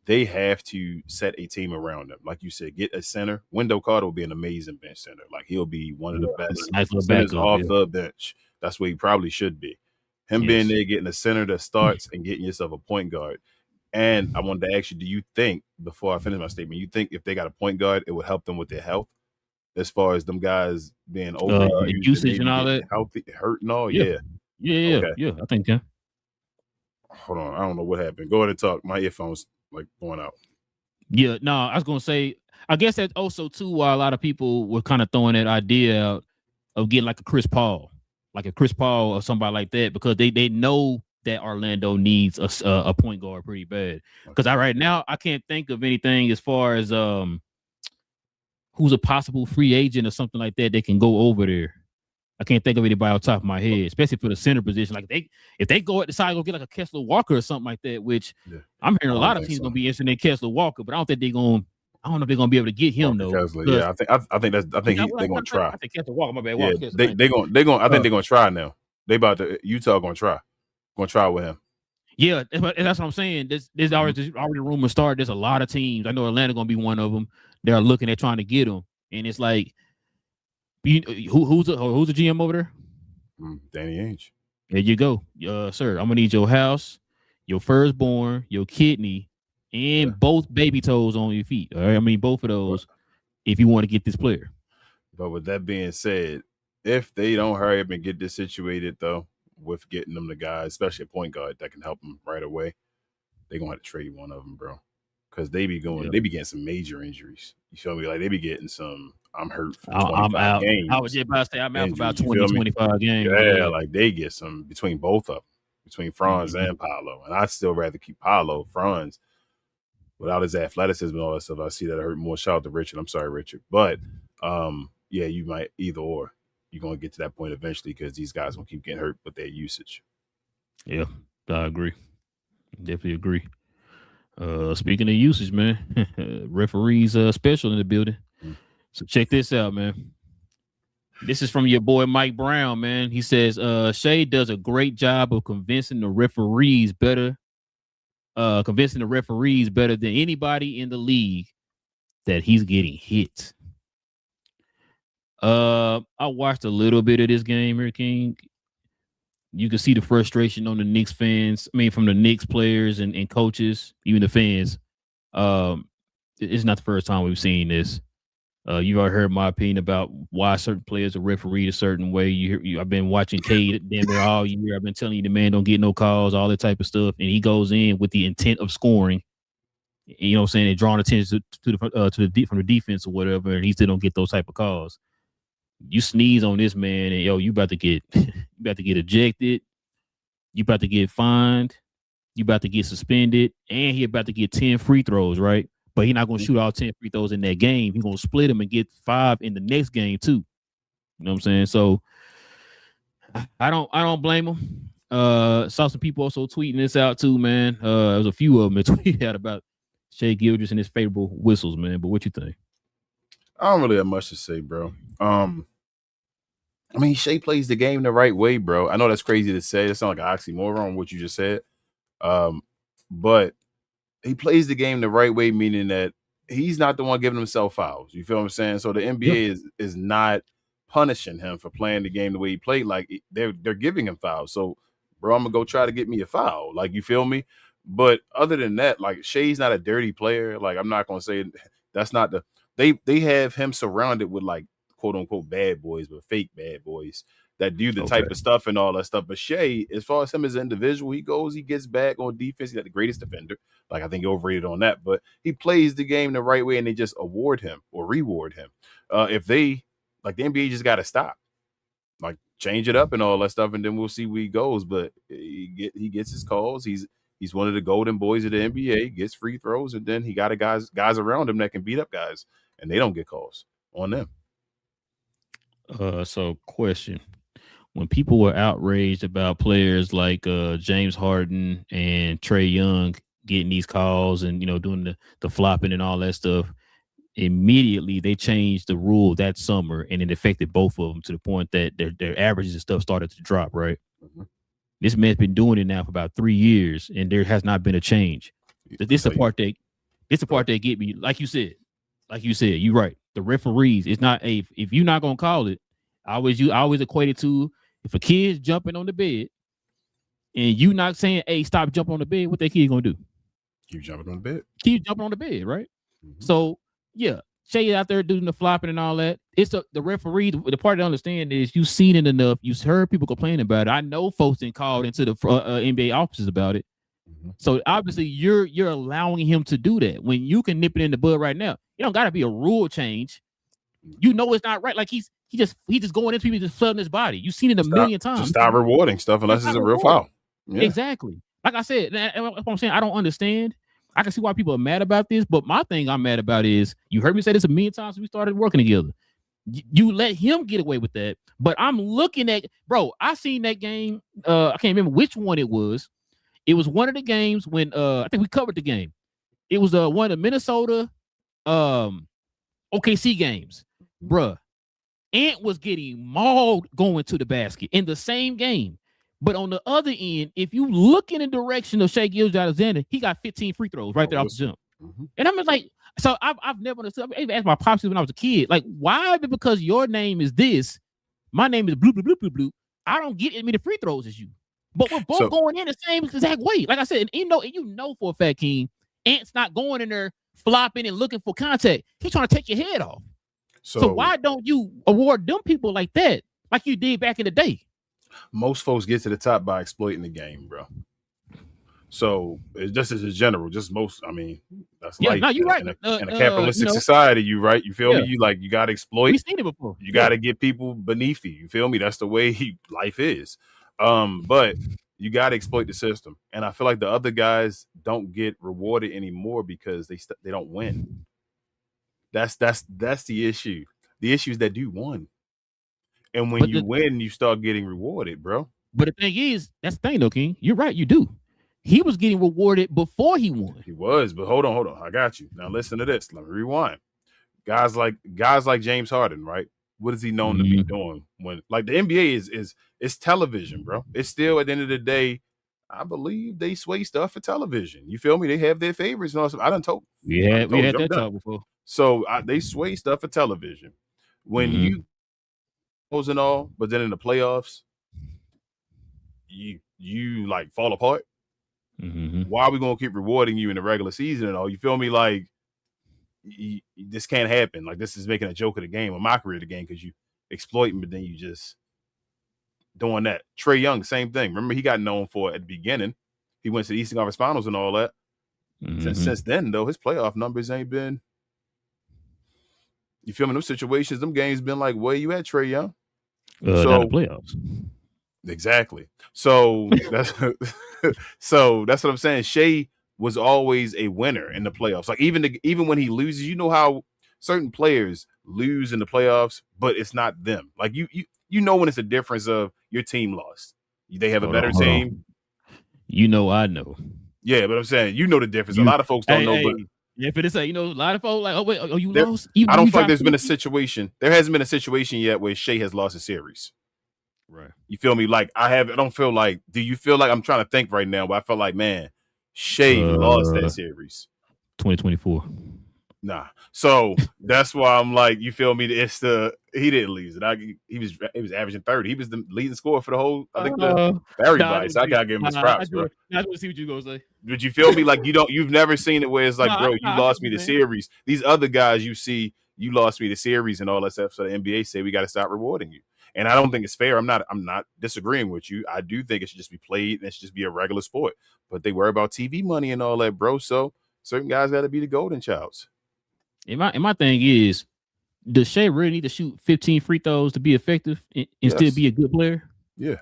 They have to set a team around them. Like you said, get a center. Wendell Carter will be an amazing bench center. Like, he'll be one of the best centers off the bench. That's where he probably should be. Him being there, getting a center that starts and getting yourself a point guard. And I wanted to ask you, do you think, before I finish my statement, you think if they got a point guard, it would help them with their health? As far as them guys being overused, usage and all that, healthy, hurt and all, yeah, I think yeah. Hold on, I don't know what happened. Go ahead and talk. My earphones going out. Yeah, no, I was gonna say, I guess that's also too why a lot of people were kind of throwing that idea out of getting like a Chris Paul or somebody like that, because they know that Orlando needs a point guard pretty bad. Because right now I can't think of anything as far as who's a possible free agent or something like that can go over there. I can't think of anybody off the top of my head, especially for the center position. Like, if they go decide to go get like a Kessler Walker or something like that, which I'm hearing a lot of teams gonna be interested in Kessler Walker, but I don't think they're gonna. I don't know if they're gonna be able to get him though. Kessler, yeah, I think they're gonna try. I think Kessler Walker, my bad. Yeah, they're gonna. I think they're gonna try now. They about to Utah gonna try with him. Yeah, that's what I'm saying. There's already rumors started. There's a lot of teams. I know Atlanta gonna be one of them. They're looking at trying to get him, and it's like, who's the GM over there? Danny Ainge. There you go, sir. I'm gonna need your house, your firstborn, your kidney, and both baby toes on your feet. All right, I mean both of those if you want to get this player. But with that being said, if they don't hurry up and get this situated, though, with getting them the guys, especially a point guard that can help them right away, they're gonna have to trade one of them, bro. Because they be getting some major injuries. You feel me? Like, they be getting some, I'm hurt for 25 out. games. I was just about to say I'm out for about 20, 25 games. Yeah, like they get some between both of them, between Franz and Paulo. And I'd still rather keep Paulo. Franz, without his athleticism and all that stuff, I see that hurt more. Shout out to Richard. I'm sorry, Richard. But you might either or. You're going to get to that point eventually, because these guys will keep getting hurt with their usage. Yeah, I agree. Definitely agree. Speaking of usage, man, referees special in the building. So check this out, man. This is from your boy Mike Brown, man. He says Shea does a great job of convincing the referees better than anybody in the league that he's getting hit. I watched a little bit of this game here, King. You can see the frustration on the Knicks fans. I mean, from the Knicks players and coaches, even the fans. It's not the first time we've seen this. You've already heard my opinion about why certain players are refereed a certain way. I've been watching Cade damn near all year. I've been telling you the man don't get no calls, all that type of stuff, and he goes in with the intent of scoring. You know what I'm saying? And drawing attention from the defense or whatever, and he still don't get those type of calls. You sneeze on this man, and you about to get ejected. You about to get fined. You about to get suspended, and he about to get 10 free throws, right? But he's not going to shoot all 10 free throws in that game. He's going to split them and get 5 in the next game too. You know what I'm saying? So I don't blame him. Saw some people also tweeting this out too, man. There was a few of them that tweeted out about Shea Gilgeous and his favorable whistles, man. But what you think? I don't really have much to say, bro. I mean, Shea plays the game the right way, bro. I know that's crazy to say. It sounds like an oxymoron, what you just said. But he plays the game the right way, meaning that he's not the one giving himself fouls. You feel what I'm saying? So the NBA is not punishing him for playing the game the way he played. Like they're giving him fouls. So, bro, I'm gonna go try to get me a foul. Like, you feel me? But other than that, like, Shea's not a dirty player. Like, I'm not gonna say that's not the they have him surrounded with, like, quote unquote bad boys, but fake bad boys that do the type of stuff and all that stuff. But Shea, as far as him as an individual, he gets back on defense. He's not the greatest defender. Like, I think he overrated on that, but he plays the game the right way, and they just award him or reward him. If they, like, the NBA just got to stop, like, change it up and all that stuff, and then we'll see where he goes. But he gets his calls. He's one of the golden boys of the NBA, gets free throws, and then he got guys around him that can beat up guys, and they don't get calls on them. So question. When people were outraged about players like James Harden and Trae Young getting these calls and, you know, doing the flopping and all that stuff, immediately they changed the rule that summer, and it affected both of them to the point that their averages and stuff started to drop, right? Mm-hmm. This man's been doing it now for about 3 years, and there has not been a change. This is the part that get me. Like you said, you're right. The referees, it's not if you're not gonna call it. I always equate it to, if a kid's jumping on the bed and you not saying, hey, stop jumping on the bed, what that kid gonna do? Keep jumping on the bed. Keep jumping on the bed, right? Mm-hmm. So, yeah, Shea out there doing the flopping and all that. It's the referee. The part to understand is you've seen it enough. You've heard people complaining about it. I know folks didn't call into the NBA offices about it. Mm-hmm. So, obviously, you're allowing him to do that. When you can nip it in the bud right now, it don't got to be a rule change. You know it's not right. Like, he's just going into people, just flooding his body. You've seen it a million times. Just stop rewarding stuff unless it's a real foul. Yeah. Exactly. Like I said, what I'm saying, I don't understand. I can see why people are mad about this, but my thing I'm mad about is, you heard me say this a million times since we started working together. You let him get away with that, but I'm looking at, bro, I seen that game. I can't remember which one it was. It was one of the games when I think we covered the game. It was one of the Minnesota OKC games. Bruh, Ant was getting mauled going to the basket in the same game. But on the other end, if you look in the direction of Shea Gilgeous-Alexander, he got 15 free throws right there off the jump. Mm-hmm. And I'm just like, so I've never understood. I even asked my pops when I was a kid, like, why is it because your name is this, my name is blue, blue, blue, blue, blue, I don't get as many free throws as you. But we're both going in the same exact way. Like I said, and you know for a fact, King, Ant's not going in there flopping and looking for contact. He's trying to take your head off. So why don't you award them people like that, like you did back in the day? Most folks get to the top by exploiting the game, bro. So it's just as a general, just most. I mean, that's life. No, you're right. In a capitalistic society, you right. You feel me? You got to exploit. We've seen it before. You got to get people beneath you. You feel me? That's the way life is. But you got to exploit the system, and I feel like the other guys don't get rewarded anymore because they don't win. That's the issue. The issue is that you won. And when you win, you start getting rewarded, bro. But the thing is, that's the thing, though, King. You're right. You do. He was getting rewarded before he won. He was, but hold on. I got you. Now listen to this. Let me rewind. Guys like James Harden, right? What is he known to be doing? When, like, the NBA is television, bro. It's still, at the end of the day, I believe they sway stuff for television. You feel me? They have their favorites and all stuff. I done told. Yeah, we had that talk before. So they sway stuff for television. When you and all, but then in the playoffs, you like fall apart. Mm-hmm. Why are we gonna keep rewarding you in the regular season and all? You feel me? Like, this can't happen. Like, this is making a joke of the game, a mockery of the game, because you exploiting, but then you just doing that. Trae Young, same thing. Remember, he got known for at the beginning. He went to the Eastern Conference Finals and all that. Mm-hmm. Since then, though, his playoff numbers ain't been. You feel me? Them situations, them games been like, where you at, Trae Young? Not the playoffs. Exactly. So that's what I'm saying. Shea was always a winner in the playoffs. Like, even when he loses, you know how certain players lose in the playoffs, but it's not them. Like you know when it's a difference of your team lost. They have a better team. You know, I know. Yeah, but I'm saying you know the difference. A lot of folks don't know, but yeah, but it's like, you know, a lot of folks like, oh wait, oh you lost. I don't feel like there's been a situation. There hasn't been a situation yet where Shea has lost a series. Right. You feel me? Like I don't feel like. Do you feel like I'm trying to think right now? But I feel like, man, Shea lost that series. 2024. Nah. So that's why I'm like, you feel me? It's he didn't lose it. He was averaging 30. He was the leading scorer for the whole. I think everybody. So I gotta give him his props, bro. I just want to see what you gonna say. But you feel me? Like you've never seen it where it's like, bro, you lost me the series. These other guys you see, you lost me the series and all that stuff. So the NBA say we got to stop rewarding you. And I don't think it's fair. I'm not disagreeing with you. I do think it should just be played and it should just be a regular sport. But they worry about TV money and all that, bro. So certain guys got to be the golden childs. And my thing is, does Shea really need to shoot 15 free throws to be effective and still be a good player? Yeah,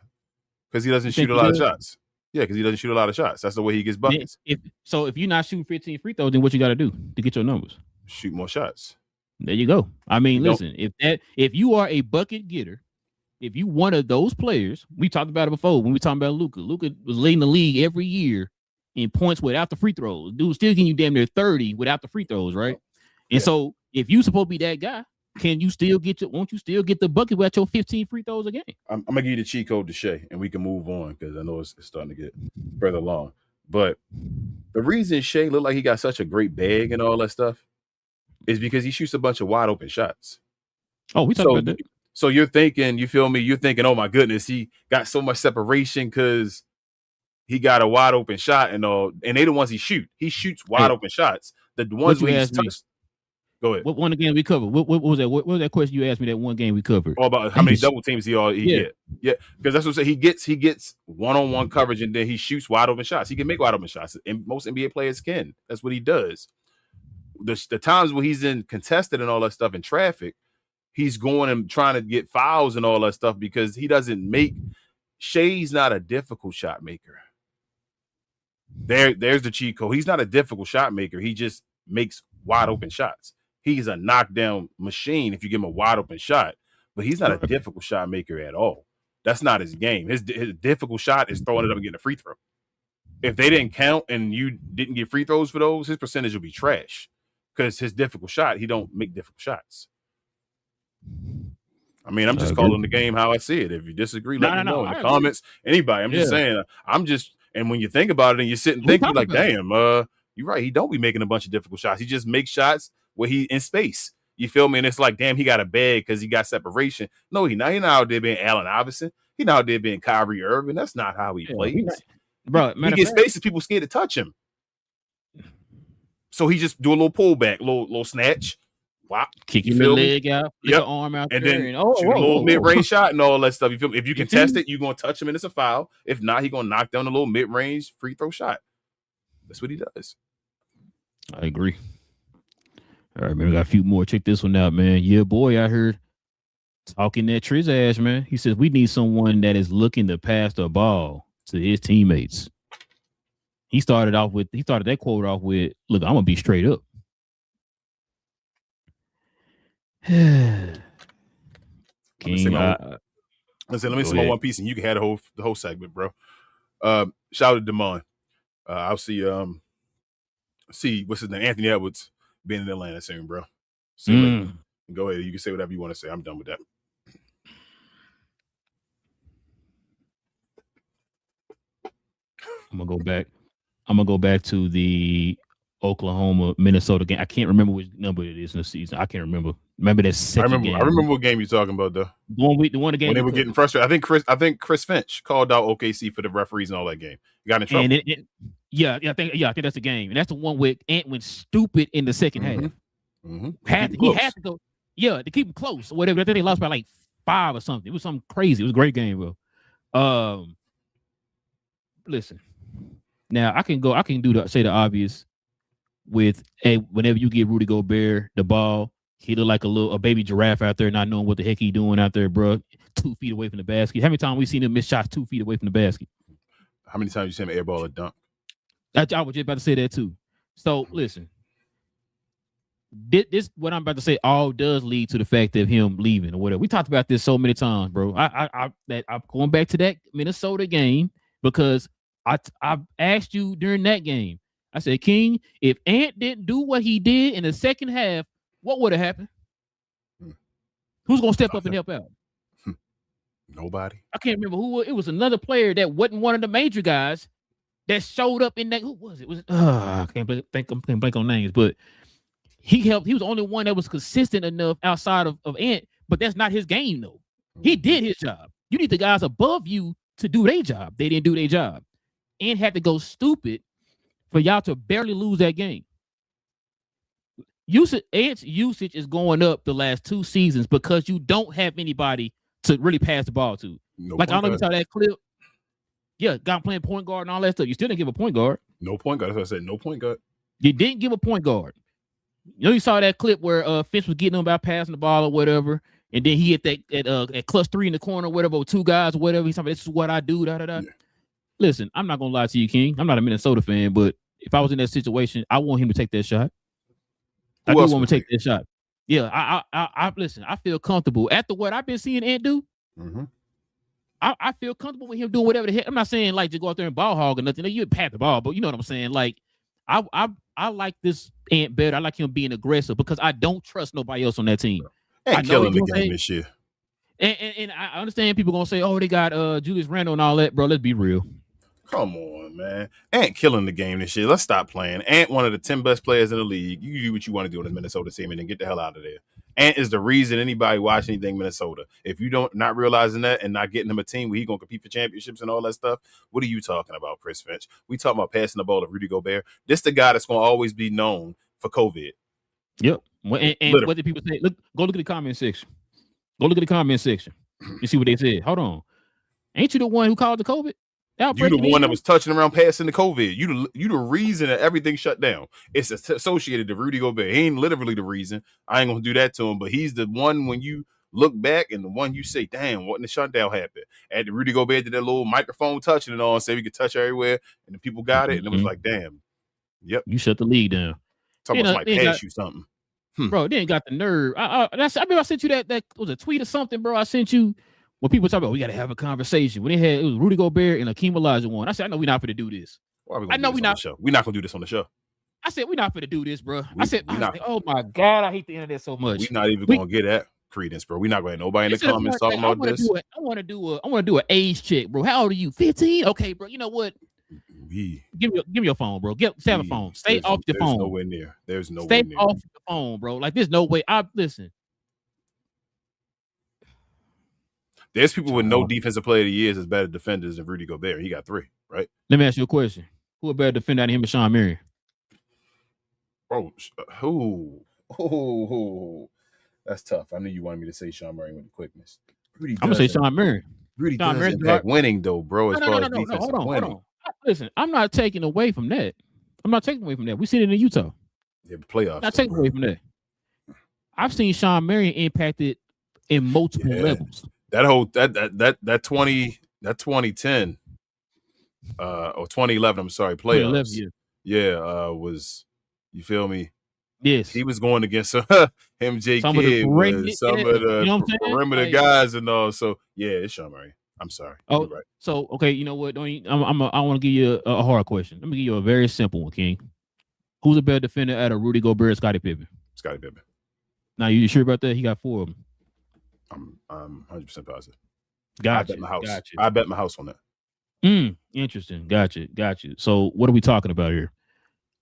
because he doesn't shoot a lot of shots. Yeah, because he doesn't shoot a lot of shots. That's the way he gets buckets. If you're not shooting 15 free throws, then what you got to do to get your numbers? Shoot more shots. There you go. I mean, listen, if you are a bucket getter, if you one of those players, we talked about it before when we talked about Luka. Luka was leading the league every year in points without the free throws. Dude still getting you damn near 30 without the free throws, right? And so if you supposed to be that guy, won't you still get the bucket without your 15 free throws a game? I'm gonna give you the cheat code to Shea, and we can move on because I know it's starting to get further along. But the reason Shea looked like he got such a great bag and all that stuff is because he shoots a bunch of wide open shots. Oh, we talked about that. So you're thinking, you feel me? You're thinking, oh my goodness, he got so much separation because he got a wide open shot and all. And they the ones he shoot. He shoots wide open shots. The ones where he's touched. Go ahead. What one game we covered? What was that? What was that question you asked me? That one game we covered? All about how many double teams he get. Yeah, because that's what I'm saying. He gets one-on-one coverage and then he shoots wide open shots. He can make wide open shots, and most NBA players can. That's what he does. The times where he's in contested and all that stuff in traffic, he's going and trying to get fouls and all that stuff because he doesn't make. Shea's not a difficult shot maker. There's the cheat code. He's not a difficult shot maker. He just makes wide open shots. He's a knockdown machine if you give him a wide open shot, but he's not a difficult shot maker at all. That's not his game. His difficult shot is throwing it up and getting a free throw. If they didn't count and you didn't get free throws for those, his percentage will be trash because his difficult shot, he don't make difficult shots. I mean, I'm just calling the game how I see it. If you disagree, let me know in the comments. Anybody, I'm just saying. And when you think about it and you sit and think, you're like, damn, you're right. He don't be making a bunch of difficult shots. He just makes shots where he in space. You feel me? And it's like, damn, he got a bag because he got separation. No, he not out there being Allen Iverson. He not out there being Kyrie Irving. That's not how he plays. Bro, he gets spaces, people scared to touch him. So he just do a little pullback, little snatch. Wow. Kick your leg out, your arm out and there. Then shoot a little mid-range shot and all that stuff. You feel me? If you contest it, you're going to touch him and it's a foul. If not, he's going to knock down a little mid-range free throw shot. That's what he does. I agree. All right, man. We got a few more. Check this one out, man. Yeah, boy, I heard talking that Triz ass, man. He says we need someone that is looking to pass the ball to his teammates. He started that quote off with, "Look, I'm gonna be straight up." King, let me say my one piece, and you can have the whole segment, bro. Shout out to Damon. I'll see what's his name, Anthony Edwards, being in Atlanta soon, bro. Go ahead. You can say whatever you want to say. I'm done with that. I'm gonna go back to the Oklahoma-Minnesota game. I can't remember which number it is in the season. I can't remember. Remember that second game. I remember what game you're talking about, though. The one game when they were getting frustrated. I think Chris Finch called out OKC for the referees and all that game. He got in trouble. And I think that's the game. And that's the one where Ant went stupid in the second half. Mm-hmm. He had to go, to keep him close or whatever. I think they lost by like 5 or something. It was something crazy. It was a great game, bro. Listen. Now I can say the obvious with whenever you give Rudy Gobert the ball, he look like a baby giraffe out there, not knowing what the heck he doing out there, bro. 2 feet away from the basket. How many times we seen him miss shots 2 feet away from the basket? How many times you seen him airball a dunk? I was just about to say that too. So listen, this what I'm about to say all does lead to the fact of him leaving or whatever. We talked about this so many times, bro. I'm going back to that Minnesota game because I asked you during that game. I said, King, if Ant didn't do what he did in the second half, what would have happened? Who's gonna step up and help out? Nobody. I can't remember who it was. Another player that wasn't one of the major guys that showed up in that. Who was it? I can't blank on names, but he helped. He was the only one that was consistent enough outside of Ant, but that's not his game though. He did his job. You need the guys above you to do their job. They didn't do their job. Ant had to go stupid for y'all to barely lose that game. Ant's usage is going up the last 2 seasons because you don't have anybody to really pass the ball to. I don't know if you saw that clip. Yeah, got playing point guard and all that stuff. You still didn't give a point guard. No point guard. That's what I said. No point guard. You didn't give a point guard. You saw that clip where Finch was getting him about passing the ball or whatever, and then he hit that at clutch 3 in the corner, or whatever, with 2 guys or whatever. He's talking, this is what I do. Yeah. Listen, I'm not gonna lie to you, King. I'm not a Minnesota fan, but if I was in that situation, I want him to take that shot. I do want him to take that shot. Yeah, I listen. I feel comfortable after what I've been seeing Ant do. Mm-hmm. I feel comfortable with him doing whatever the heck. I'm not saying like to go out there and ball hog or nothing. You pat the ball, but you know what I'm saying. Like I like this Ant better. I like him being aggressive because I don't trust nobody else on that team. Ant killing the game this year. And I understand people gonna say, oh, they got Julius Randle and all that, bro. Let's be real. Come on, man. Ant killing the game this year. Let's stop playing. Ant, one of the 10 best players in the league. You do what you want to do on the Minnesota team and then get the hell out of there. Ant is the reason anybody watch anything Minnesota. If you don't not realizing that and not getting him a team where he's going to compete for championships and all that stuff, what are you talking about, Chris Finch? We talking about passing the ball to Rudy Gobert. This the guy that's going to always be known for COVID. Yep. And what did people say? Go look at the comment section. Go look at the comment section. You see what they said. Hold on. Ain't you the one who called the COVID? You the one that was touching around passing the COVID. You the reason that everything shut down. It's associated to Rudy Gobert. He ain't literally the reason. I ain't gonna do that to him, but he's the one when you look back and the one you say, damn, what in the shutdown happened? And Rudy Gobert did that little microphone touching and all and said we could touch everywhere, and the people got it, and it was like, damn, yep. You shut the league down. Talking about somebody pass you something. Bro, they ain't got the nerve. I sent you that was a tweet or something, bro. I sent you. When people talk about we got to have a conversation, when it was Rudy Gobert and Akeem Olajuwon, I said, I know we're not going to do this. I know we're not. We're not going to do this on the show. I said, we're not going to do this, bro. I said, oh my God, I hate the internet so much. We're not even going to get that credence, bro. We're not going to have nobody in the comments talking about this. I want to do an age check, bro. How old are you? 15? Okay, bro. You know what? Give me your phone, bro. Have a phone. Stay off your phone. Nowhere near. There's no Stay off the phone, bro. Like there's no way. Listen. There's people with no defensive player of the years as better defenders than Rudy Gobert. He got 3, right? Let me ask you a question. Who a better defender than him and Sean Marion? Oh, that's tough. I knew you wanted me to say Sean Marion with the quickness. I'm going to say Sean Marion. Rudy does impact winning, though, bro, as far as defensive winning. Hold on. Listen, I'm not taking away from that. We seen it in Utah. Yeah, but playoffs. Not taking away from that. I've seen Sean Marion impacted in multiple levels. That whole that 2010 or 2011, I'm sorry, playoffs. Was, you feel me? Yes. He was going against MJ Kidd with some of the perimeter guys and all. So yeah, it's Sean Marion. I'm sorry. Oh, right. So okay, you know what? I want to give you a hard question. Let me give you a very simple one, King. Who's a better defender out of Rudy Gobert or Scottie Pippen? Scottie Pippen. Now, you sure about that? He got 4 of them. I'm 100% positive. Gotcha. I bet my house on that. Interesting. Gotcha. So what are we talking about here?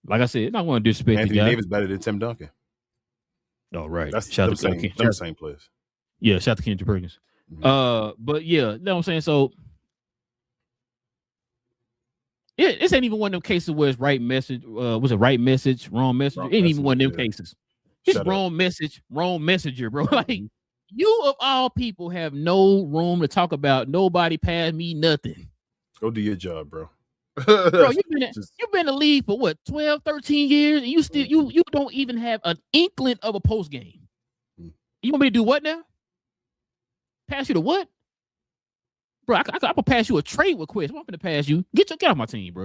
Like I said, I don't want to disrespect Anthony the guy. Davis better than Tim Duncan. Oh, right. That's them same players. Yeah, shout out to Kendrick Perkins. Mm-hmm. But yeah, you know what I'm saying? So this ain't even one of them cases where it's right message. Was it right message, wrong message? It ain't even one of them cases. It's wrong message, wrong messenger, bro. Like you of all people have no room to talk about nobody past me nothing. Go do your job, bro. Bro, you've been in the league for what, 12, 13 years, and you still you don't even have an inkling of a post game. You want me to do what now? Pass you to what? Bro, I can pass you a trade request. I'm going to pass you. Get off my team, bro.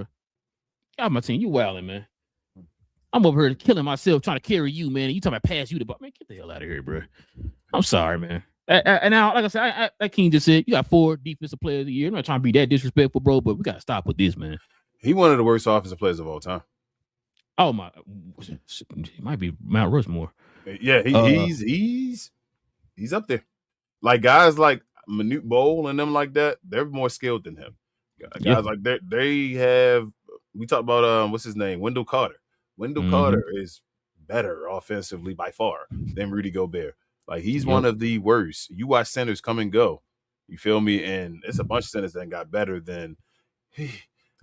Get off my team. You wilding, man. I'm over here killing myself trying to carry you, man. And you talking about pass you the ball. Man, get the hell out of here, bro. I'm sorry, man. And now, like I said, like King just said, you got 4 defensive players of the year. I'm not trying to be that disrespectful, bro, but we got to stop with this, man. He one of the worst offensive players of all time. Oh, my. It might be Mount Rushmore. Yeah, he's up there. Like guys like Manute Bowl and them like that, they're more skilled than him. Guys like they have. We talked about what's his name, Wendell Carter. Wendell Carter is better offensively by far than Rudy Gobert. Like he's one of the worst. You watch centers come and go. You feel me? And it's a bunch of centers that got better than.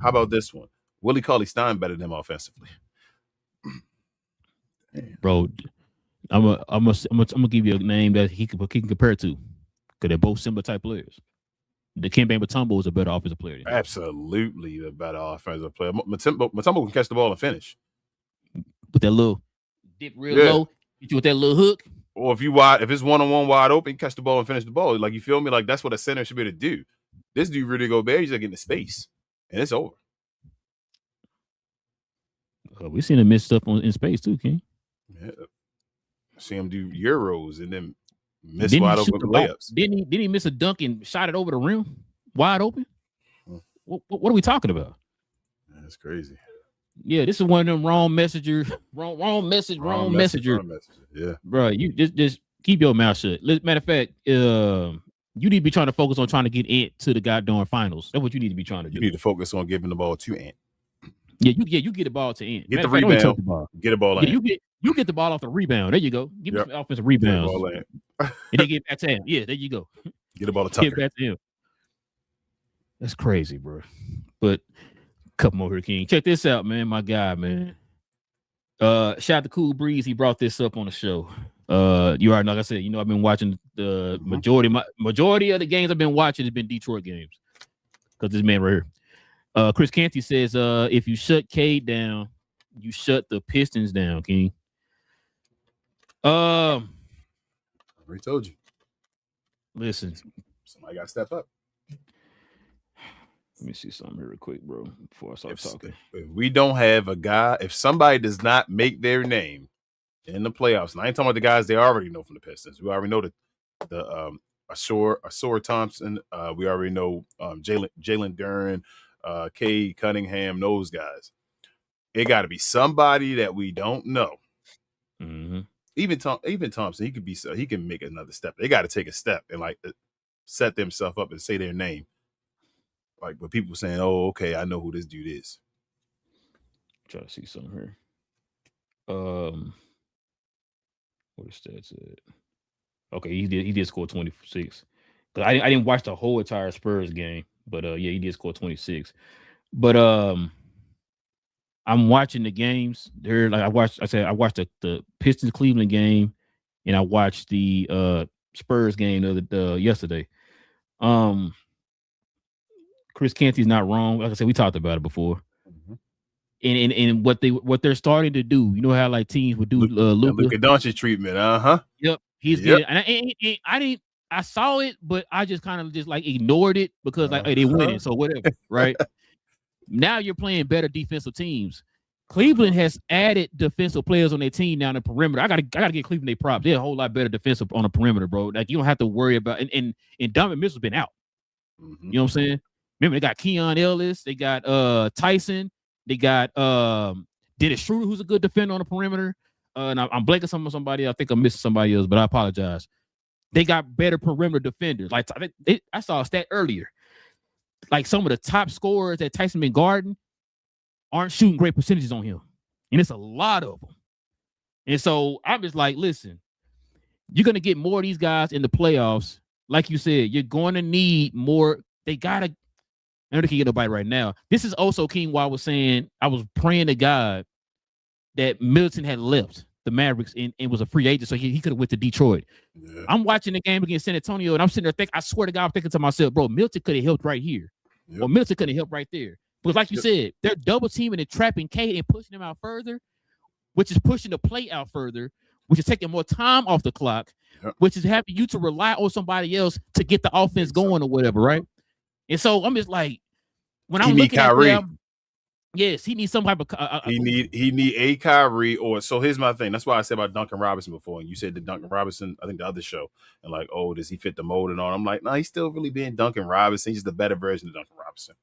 How about this one? Willie Cauley-Stein better than him offensively. Bro, I'm gonna give you a name that he can compare to, because they're both similar type players. The Kemba Mutombo is a better offensive player. Absolutely a better offensive player. Mutombo can catch the ball and finish. With that little dip real low, get you with that little hook. Or if it's one-on-one wide open, catch the ball and finish the ball. Like, you feel me? Like, that's what a center should be able to do. This dude really Gobert, he's like getting the space. And it's over. We seen him miss stuff in space too, King. Yeah. See him do Euros and then miss wide open layups. Didn't he miss a dunk and shot it over the rim? Wide open? What are we talking about? That's crazy. Yeah, this is one of them wrong messenger. Yeah. Bro, you just keep your mouth shut. Matter of fact, you need to be trying to focus on trying to get Ant to the goddamn finals. That's what you need to be trying to do. You need to focus on giving the ball to Ant. Yeah, you get the ball to Ant. Get the rebound. Get the ball in. You get the ball off the rebound. There you go. Give me some offensive rebounds. And then get back to him. Yeah, there you go. Get the ball to Tucker. Get back to him. That's crazy, bro. But couple more here, King. Check this out, man. My guy, man. Shout out to Cool Breeze. He brought this up on the show. You already know, like I said, I've been watching the majority of the games I've been watching has been Detroit games. Because this man right here. Chris Canty says, if you shut Cade down, you shut the Pistons down, King. I already told you. Listen. Somebody got to step up. Let me see something here real quick, bro, before I start talking. If we don't have a guy, if somebody does not make their name in the playoffs, and I ain't talking about the guys they already know from the Pistons. We already know the Asor Thompson. We already know Jalen Duren, Cade Cunningham, those guys. It got to be somebody that we don't know. Mm-hmm. Even Thompson, he can make another step. They got to take a step and like set themselves up and say their name. Like, but people saying, "Oh, okay, I know who this dude is." Try to see something here. What is that? Okay, he did score 26. Cause I didn't watch the whole entire Spurs game, but yeah, he did score 26. But I'm watching the games. They're like I watched the Pistons Cleveland game, and I watched the Spurs game yesterday. Chris Canty's not wrong. Like I said, we talked about it before. Mm-hmm. And what they're starting to do, you know how like teams would do Luka Doncic treatment, Yep, he's getting. And I saw it, but I just kind of just like ignored it because like hey, they winning, so whatever, right? Now you're playing better defensive teams. Cleveland has added defensive players on their team now in the perimeter. I gotta get Cleveland their props. They're a whole lot better defensive on the perimeter, bro. Like you don't have to worry about and Donovan Mitchell's been out. Mm-hmm. You know what I'm saying? Remember, they got Keon Ellis, they got Tyson, they got Dennis Schroeder, who's a good defender on the perimeter. And I'm blanking somebody. I think I'm missing somebody else, but I apologize. They got better perimeter defenders. Like I saw a stat earlier. Like some of the top scorers that Tyson been guarding aren't shooting great percentages on him. And it's a lot of them. And so I'm just like, listen, you're going to get more of these guys in the playoffs. Like you said, you're going to need more. They got to. I know they can't get nobody right now. This is also King why I was saying I was praying to God that Middleton had left the Mavericks and was a free agent, so he could have went to Detroit. Yeah. I'm watching the game against San Antonio, and I'm sitting there thinking, I swear to God, I'm thinking to myself, bro, Middleton could have helped right here. Yep. Or Middleton could have helped right there. Because like you said, they're double teaming and trapping Cade and pushing him out further, which is pushing the play out further, which is taking more time off the clock, which is having you to rely on somebody else to get the offense going or whatever, right? And so I'm just like, when I'm looking at them, Yes, he needs some type of. He need a Kyrie or so. Here's my thing. That's why I said about Duncan Robinson before, and you said the Duncan Robinson. I think the other show, and like, oh, does he fit the mold and all? I'm like, no, he's still really being Duncan Robinson. He's just a better version of Duncan Robinson.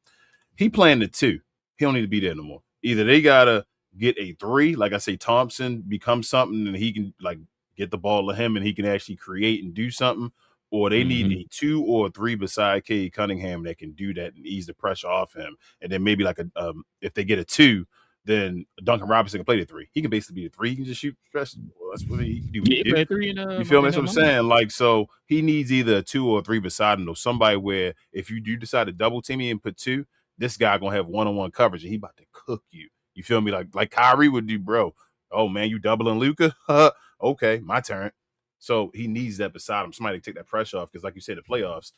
He playing the two. He don't need to be there no more. Either they gotta get a three, like I say, Thompson become something, and he can like get the ball to him, and he can actually create and do something. Or they need a 2 or 3 beside Cade Cunningham that can do that and ease the pressure off him. And then maybe like if they get a 2, then Duncan Robinson can play the 3. He can basically be the 3. He can just shoot stress. Well, that's what he can do. Yeah, play 3 in, you feel me? That's what I'm saying. Like, so he needs either a 2 or a 3 beside him, or somebody where if you do decide to double team me and put 2, this guy gonna have one-on-one coverage and he about to cook you. You feel me? Like Kyrie would do, bro. Oh man, you doubling Luka? Okay, my turn. So he needs that beside him. Somebody to take that pressure off because, like you said, the playoffs,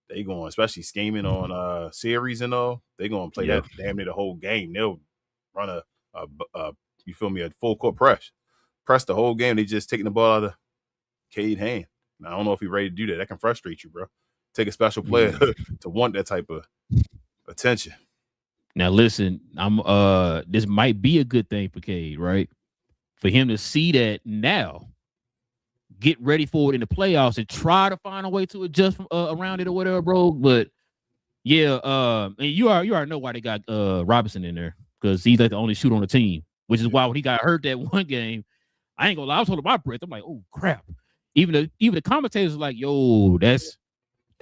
they going, especially scheming on series and all, they going to play that damn near the whole game. They'll run you feel me, a full court press the whole game. They just taking the ball out of Cade's hand. Now, I don't know if he's ready to do that. That can frustrate you, bro. Take a special player to want that type of attention. Now, listen, this might be a good thing for Cade, right? For him to see that now. Get ready for it in the playoffs and try to find a way to adjust around it or whatever, bro. But yeah, and you already know why they got Robinson in there because he's like the only shooter on the team, which is why when he got hurt that one game, I ain't gonna lie, I was holding my breath. I'm like, oh crap. Even the commentators are like, yo, that's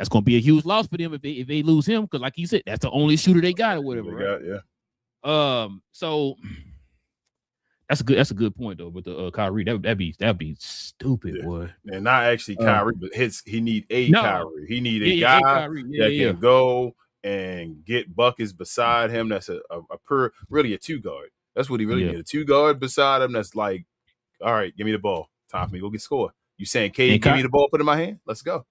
gonna be a huge loss for them if they lose him because, like you said, that's the only shooter they got or whatever. Right? So. That's a good point though. But the Kyrie, that'd be stupid, boy. And not actually Kyrie, but he need Kyrie. He need a guy that can go and get buckets beside him. That's really a 2 guard. That's what he really need. A 2 guard beside him. That's like, all right, give me the ball. Time for me to go get score. You saying, Cade, give me the ball, put it in my hand. Let's go.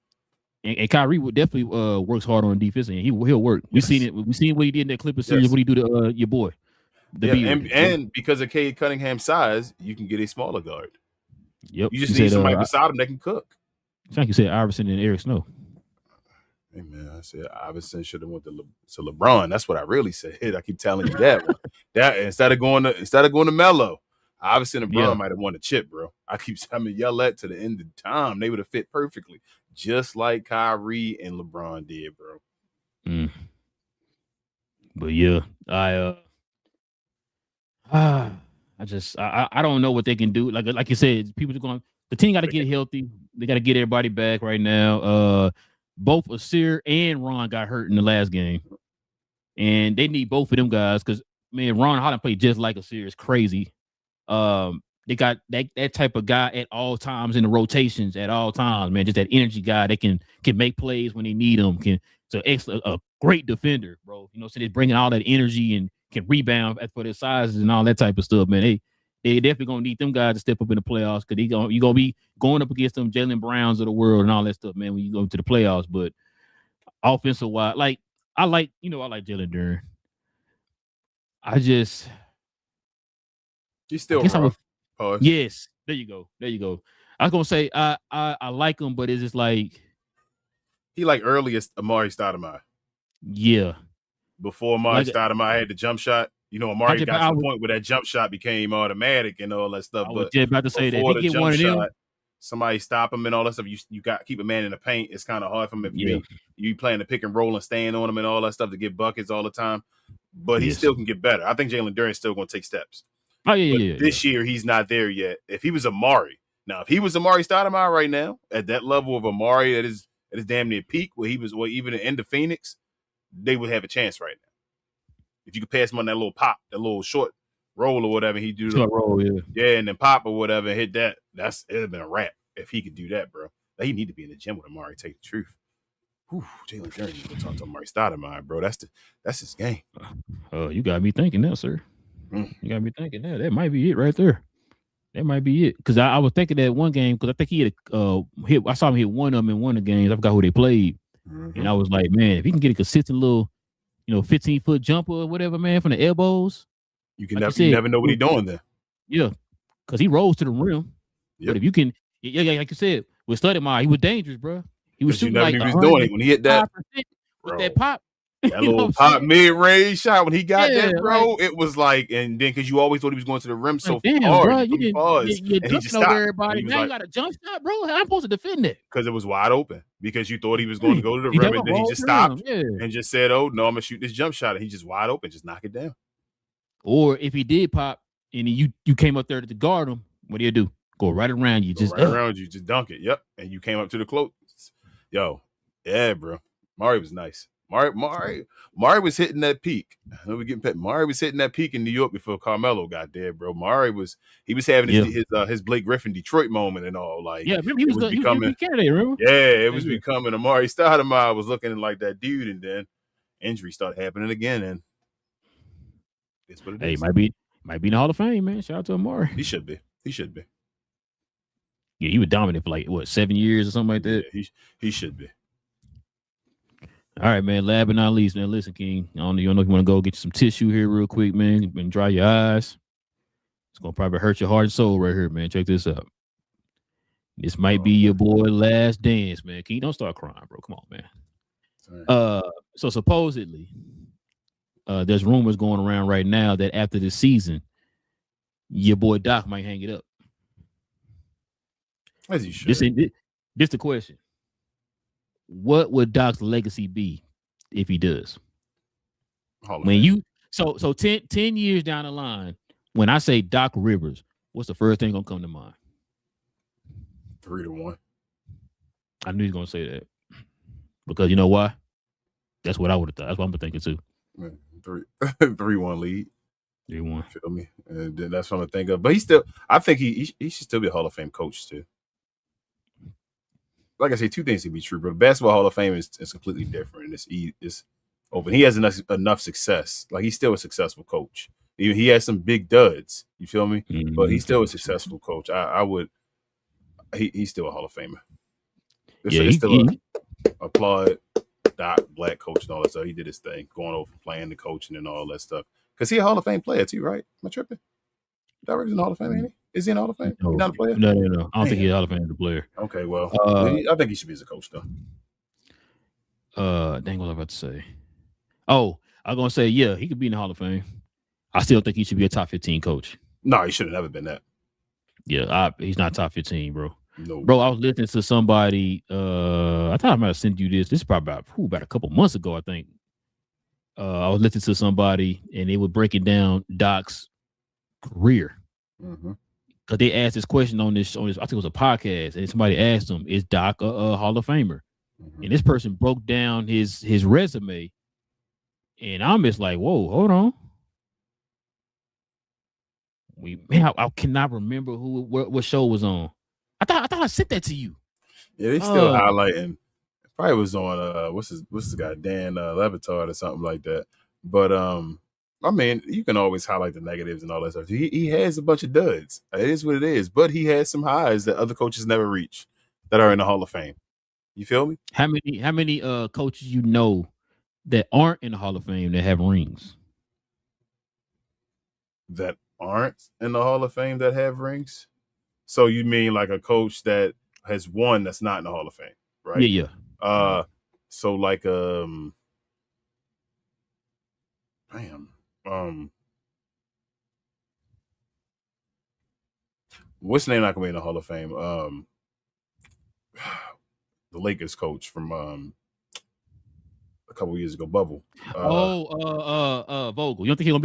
And Kyrie would definitely works hard on defense, and he'll work. We seen it. We seen what he did in that Clippers series. What he do to your boy. And because of Cade Cunningham's size, you can get a smaller guard. Yep. You just need somebody beside him that can cook. It's like you said, Iverson and Eric Snow. Hey man, I said Iverson should have went to LeBron. That's what I really said. I keep telling you that one. That instead of going to Melo, Iverson and LeBron might have won the chip, bro. I keep telling you, yell that to the end of time. They would have fit perfectly, just like Kyrie and LeBron did, bro. But yeah, I don't know what they can do. Like you said, the team got to get healthy. They got to get everybody back right now. Both Asir and Ron got hurt in the last game, and they need both of them guys because man, Ron Holland played just like Asir. It's crazy. They got that type of guy at all times in the rotations at all times, man. Just that energy guy that can make plays when they need them. A great defender, bro. You know, so they're bringing all that energy and can rebound for their sizes and all that type of stuff, man. They definitely gonna need them guys to step up in the playoffs because you're gonna be going up against them Jalen Browns of the world and all that stuff, man. When you go to the playoffs, but offensive wise, I like Jalen Duren. He's still rough. Yes, there you go. I was gonna say I like him, but it's just like he like earliest Amari Stoudemire. Yeah. Before Amari Stoudemire had the jump shot, you know, Amari got to the point where that jump shot became automatic and all that stuff. I was just about to say that if he get one of them, somebody stop him and all that stuff. You got to keep a man in the paint. It's kind of hard for him if you playing the pick and roll and staying on him and all that stuff to get buckets all the time. But he still can get better. I think Jalen Duren is still going to take steps. This year he's not there yet. If he was Amari, now if he was Amari Stoudemire right now at that level of Amari at his damn near peak where he was, even the end of Phoenix, they would have a chance right now. If you could pass him on that little pop, that little short roll or whatever, he do short roll, and then pop or whatever, and hit that. It'd have been a wrap if he could do that, bro. He need to be in the gym with Amari. Take the truth. Jalen Duren need to talk to Amari Stoudemire, bro. That's his game. You got me thinking that, sir. You got me thinking that. That might be it right there. That might be it. Because I was thinking that one game because I think he had hit. I saw him hit one of them in one of the games. I forgot who they played. And I was like, man, if he can get a consistent little, 15-foot jumper or whatever, man, from the elbows. You never know what he's doing there. Yeah, because he rolls to the rim. Yep. But if you can, like you said, with Stoudemire, he was dangerous, bro. He was shooting like he was doing it when he hit that with that pop. That little pop mid-range shot when he got that, bro, like, it was like, and then because you always thought he was going to the rim so damn, hard, bro, you feel me? Pause, you're and he just dunking over stopped, and everybody. he was Now you like, got a jump shot, bro. How I'm supposed to defend that? because it was wide open, because you thought he was going to go to the He rim, dug and a then he roll just to him, stopped yeah. and just said, "Oh no, I'm gonna shoot this jump shot," and he just wide open, just knock it down. Or if he did pop and you came up there to guard him, what do you do? Go right around you, just right around you, just dunk it. Yep, and you came up to the close. Yo, yeah, bro. Mari was nice. Mari was hitting that peak. I know we getting pet. Mari was hitting that peak in New York before Carmelo got there, bro. Mari was having his Blake Griffin Detroit moment and all. Like, remember he it was was he becoming was MVP candidate, remember? Yeah, it was becoming Amari Stoudemire was looking like that dude, and then injuries started happening again, and it's what it is. Might be in the Hall of Fame, man. Shout out to Amari. He should be. Yeah, he was dominant for like 7 years or something like that. Yeah, he should be. All right, man. Last but not least, man. Listen, King. I don't know if you want to go get you some tissue here real quick, man, and dry your eyes. It's gonna probably hurt your heart and soul right here, man. Check this out. This might be your boy last dance, man. King, don't start crying, bro. Come on, man. Right. So supposedly, there's rumors going around right now that after the season, your boy Doc might hang it up. As you should. This the question. What would Doc's legacy be if he does? When you so 10 years down the line, when I say Doc Rivers, what's the first thing gonna come to mind? 3-1. I knew he was gonna say that. Because you know why? That's what I would have thought. That's what I'm thinking too. 3-1 lead. 3-1. Feel me? And then that's what I'm thinking of. But I think he should still be a Hall of Fame coach too. Like I say, two things can be true, but the Basketball Hall of Fame is completely different. It's open. He has enough success. Like, he's still a successful coach. He has some big duds. You feel me? Mm-hmm. But he's still a successful coach. He's still a Hall of Famer. It's still applaud Doc, black coach and all that stuff. He did his thing, going over playing the coaching and all that stuff. Because he's a Hall of Fame player too, right? Am I tripping? Doc Rivers in the Hall of Fame, ain't he? Is he in the Hall of Fame? No, he's not a player? No. I don't think he's a Hall of Fame as a player. Okay, well, I think he should be as a coach, though. Dang, what was I about to say? Oh, I was going to say, yeah, he could be in the Hall of Fame. I still think he should be a top 15 coach. No, he should have never been that. Yeah, he's not top 15, bro. No. Bro, I was listening to somebody. I thought I might have sent you this. This is probably about a couple months ago, I think. I was listening to somebody, and they were breaking down Doc's career. Mm-hmm. Because they asked this question on this, I think it was a podcast, and somebody asked him, "Is Doc a Hall of Famer?" Mm-hmm. And this person broke down his resume, and I'm just like, "Whoa, hold on." I cannot remember what show was on. I thought I sent that to you. Yeah, they still highlighting. Probably was on what's the guy, Dan Levitard or something like that. But I mean, you can always highlight the negatives and all that stuff. He has a bunch of duds. It is what it is. But he has some highs that other coaches never reach that are in the Hall of Fame. You feel me? How many coaches you know that aren't in the Hall of Fame that have rings? That aren't in the Hall of Fame that have rings? So you mean like a coach that has won that's not in the Hall of Fame, right? Yeah. So like what's the name not gonna be in the Hall of Fame? The Lakers coach from a couple years ago, Bubble. Vogel. You don't think he's gonna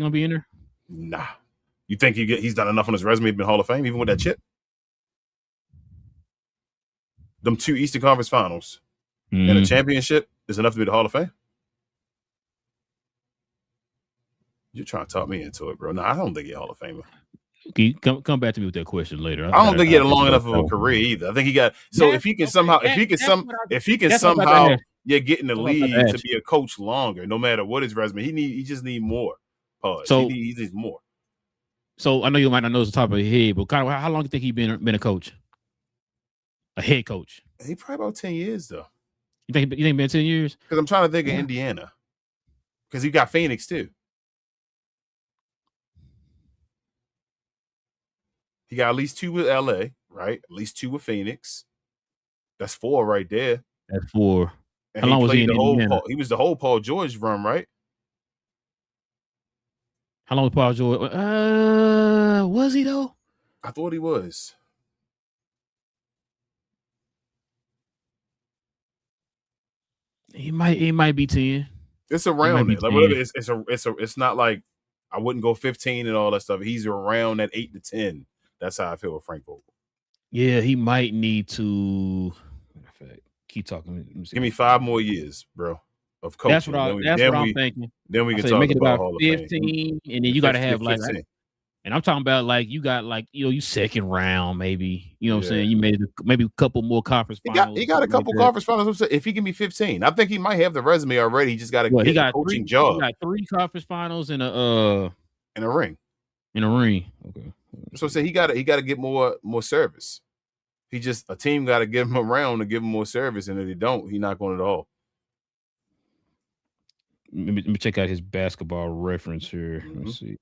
be in there? Nah. You think he's done enough on his resume to be in Hall of Fame, even with that chip? Them 2 Eastern Conference Finals and a championship is enough to be the Hall of Fame? You're trying to talk me into it, bro. No, I don't think he's a Hall of Famer. Okay, come back to me with that question later. I don't think he had a long enough of a career either. I think he got if he can somehow get in the league to be a coach longer, no matter what his resume, he just need more. So he needs more. So I know you might not know the top of your head, but kind of how long do you think he been a coach? A head coach? He probably about 10 years though. You think been 10 years? Because I'm trying to think of Indiana. Because he got Phoenix too. He got at least 2 with LA, right? At least 2 with Phoenix. That's 4 right there. That's 4. And How long was he in Indiana? He was the whole Paul George run, right? How long was Paul George? Was he though? I thought he was. He might be 10. It's around it. Like 10. whatever. It's not like I wouldn't go 15 and all that stuff. He's around that 8 to 10. That's how I feel with Frank Vogel. Yeah, he might need to. Keep talking. Give me 5 more years, bro, of coaching. That's what I'm thinking. Then we can talk make it about about Hall of 15, Fame. and then you got to have 15. and I'm talking about like you got like you second round maybe. You know what I'm saying? Yeah. You made maybe a couple more conference finals. He got a couple conference finals. If he give me 15, I think he might have the resume already. He just got to get a coaching job. He got 3 conference finals and a ring. In a ring. Okay. So I say he got to get more service. A team got to get him around to give him more service, and if they don't, he's not going at all. Let me check out his basketball reference here. Let's see.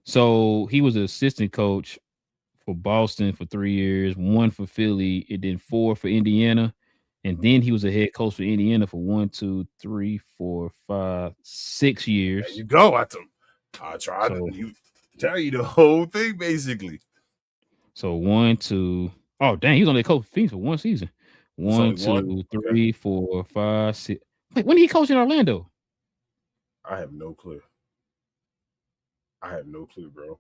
So he was an assistant coach for Boston for 3 years, 1 for Philly, and then 4 for Indiana, and then he was a head coach for Indiana for 1, 2, 3, 4, 5, 6 years. There you go. I tried to tell you the whole thing basically. So 1, 2. Oh, dang, he was only coach for Phoenix for 1 season. 1, 2, 3, 4, 5, 6. Wait, when did he coach in Orlando? I have no clue. Bro.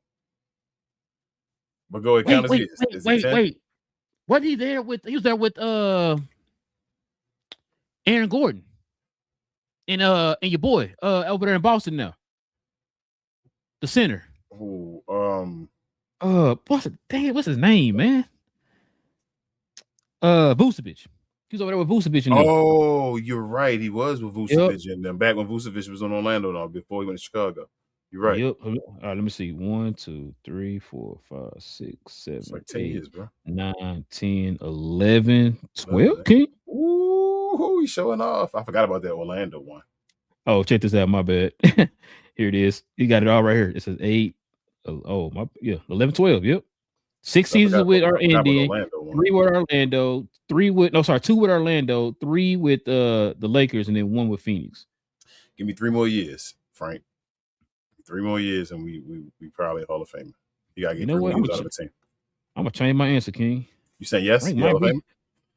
But go ahead, count his years. Wait. Wasn't he there with? He was there with Aaron Gordon and your boy over there in Boston now. The center. What's his name, man? Vucevic. He was over there with Vucevic. Oh, you're right. He was with Vucevic and then back when Vucevic was in Orlando now before he went to Chicago. You're right. Yep. All right, let me see. 1, 2, 3, 4, 5, 6, 7, it's like 10 years, bro. 9, 10, 11, 12. King. Ooh, he's showing off. I forgot about that Orlando one. Oh, check this out. My bad. Here it is. You got it all right here. It says 8. 11, 12. Yep. 6 seasons with our Indian, 3 with Orlando, 2 with Orlando, 3 with the Lakers, and then 1 with Phoenix. Give me 3 more years, Frank. 3 more years, and we probably Hall of Fame. You gotta get 3 more years out of the team. I'm gonna change my answer, King. You saying yes? I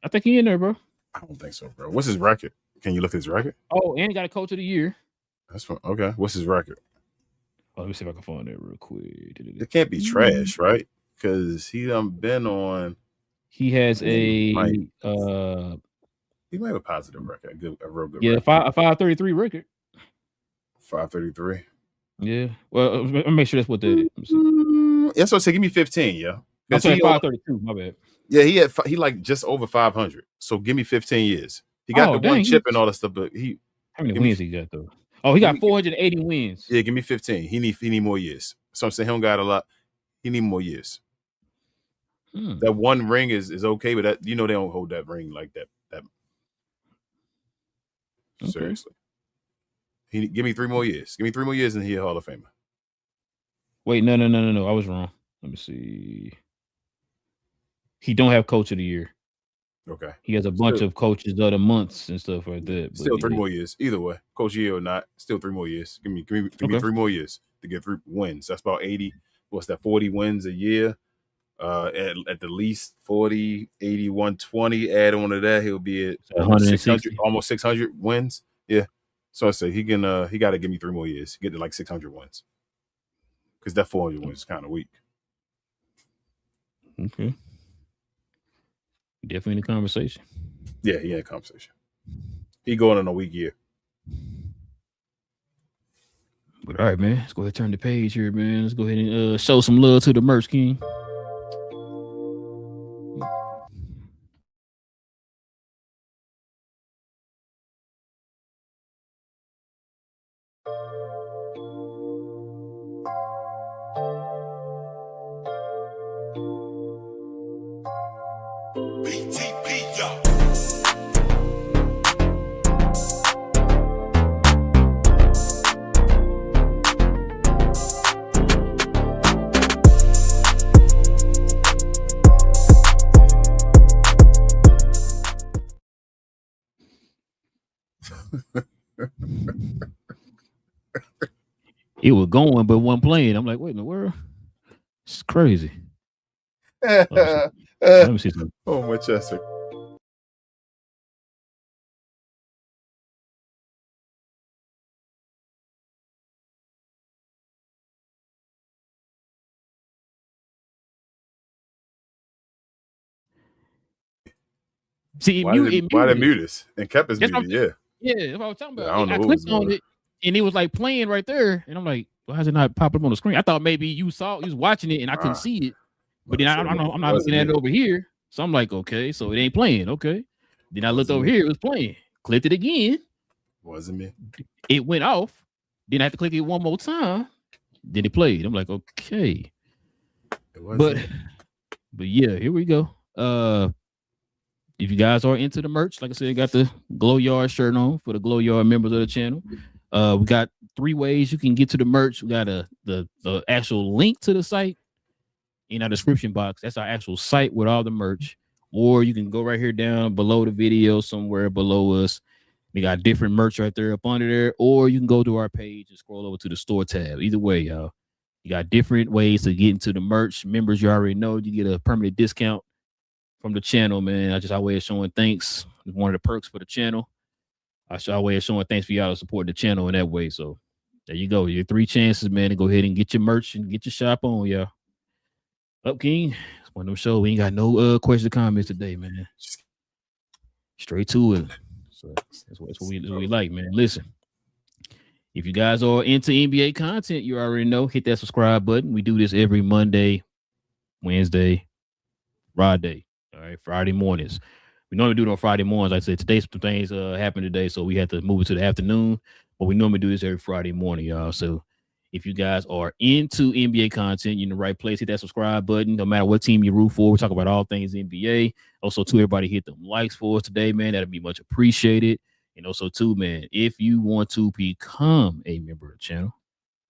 think he in there, bro. I don't think so, bro. What's his record? Can you look at his record? Oh, and he got a coach of the year. That's fine. Okay. What's his record? Oh, let me see if I can find that real quick. It can't be trash, right? Because he been on. He has he might have a positive record, a real good. Yeah, record. a 533 record. 533. Yeah. Well, let me make sure that's what that is. That's what I say. Give me 15, yeah. I'm saying 532. My bad. Yeah, he like just over 500. So give me 15 years. He got the 1 chip and all that stuff, but how many wins he got though? Oh, he got 480 wins. Yeah, give me 15. He need more years. So I'm saying he don't got a lot. He need more years. That 1 ring is okay, but that they don't hold that ring like that. Okay. Seriously. Give me 3 more years. Give me 3 more years and he's a Hall of Famer. Wait, no. I was wrong. Let me see. He don't have coach of the year. Okay. He has a bunch of coaches of the months and stuff like that. Still 3 more years. Either way, coach of the year or not, still 3 more years. Give me 3 more years to get 3 wins. That's about 80. What's that? 40 wins a year. At the least 40, 80, 120. Add on to that, he'll be at 600, almost 600 wins. Yeah. So I say he got to give me 3 more years. Get to like 600 wins. Because that 400 wins is kind of weak. Okay. Definitely in the conversation. Yeah, he in the conversation. He going on a weak year. But all right, man. Let's go ahead and turn the page here, man. Let's go ahead and show some love to the merch king. it was going, but wasn't playing. I'm like, wait in the world, it's crazy. Let me see something. Oh, Winchester. See, Why did it muted. mute us? And kept us muted, yeah. Yeah, that's what I was talking about. I don't know I what clicked was going on it, and it was like playing right there, and I'm like, why is it not popping up on the screen? I thought maybe you was watching it, and I couldn't see it, but then I'm not looking at it over here, so I'm like, okay, so it ain't playing, okay. Then I looked over here, it was playing. Clicked it again. Wasn't me. It went off. Then I had to click it one more time. Then it played. I'm like, okay. But yeah, here we go. If you guys are into the merch, like I said, I got the GloYard shirt on for the GloYard members of the channel. We got 3 ways you can get to the merch. We got the actual link to the site in our description box. That's our actual site with all the merch. Or you can go right here down below the video, somewhere below us. We got different merch right there up under there. Or you can go to our page and scroll over to the store tab. Either way, y'all. You got different ways to get into the merch. Members, you already know you get a permanent discount from the channel, man. I just our way of showing thanks. It's one of the perks for the channel. Our way of showing thanks for y'all to support the channel in that way. So there you go. Your 3 chances, man, to go ahead and get your merch and get your shop on, y'all. Up, King. It's one of them shows. We ain't got no questions or comments today, man. Straight to it. So that's what we like, man. Listen. If you guys are into NBA content, you already know, hit that subscribe button. We do this every Monday, Wednesday, Friday. All right, Friday mornings. We normally do it on Friday mornings. Like I said, today some things happened today, so we had to move it to the afternoon. But we normally do this every Friday morning, y'all. So if you guys are into NBA content, you're in the right place. Hit that subscribe button. No matter what team you root for, we talk about all things NBA. Also, too, everybody hit them likes for us today, man. That'd be much appreciated. And also, too, man, if you want to become a member of the channel,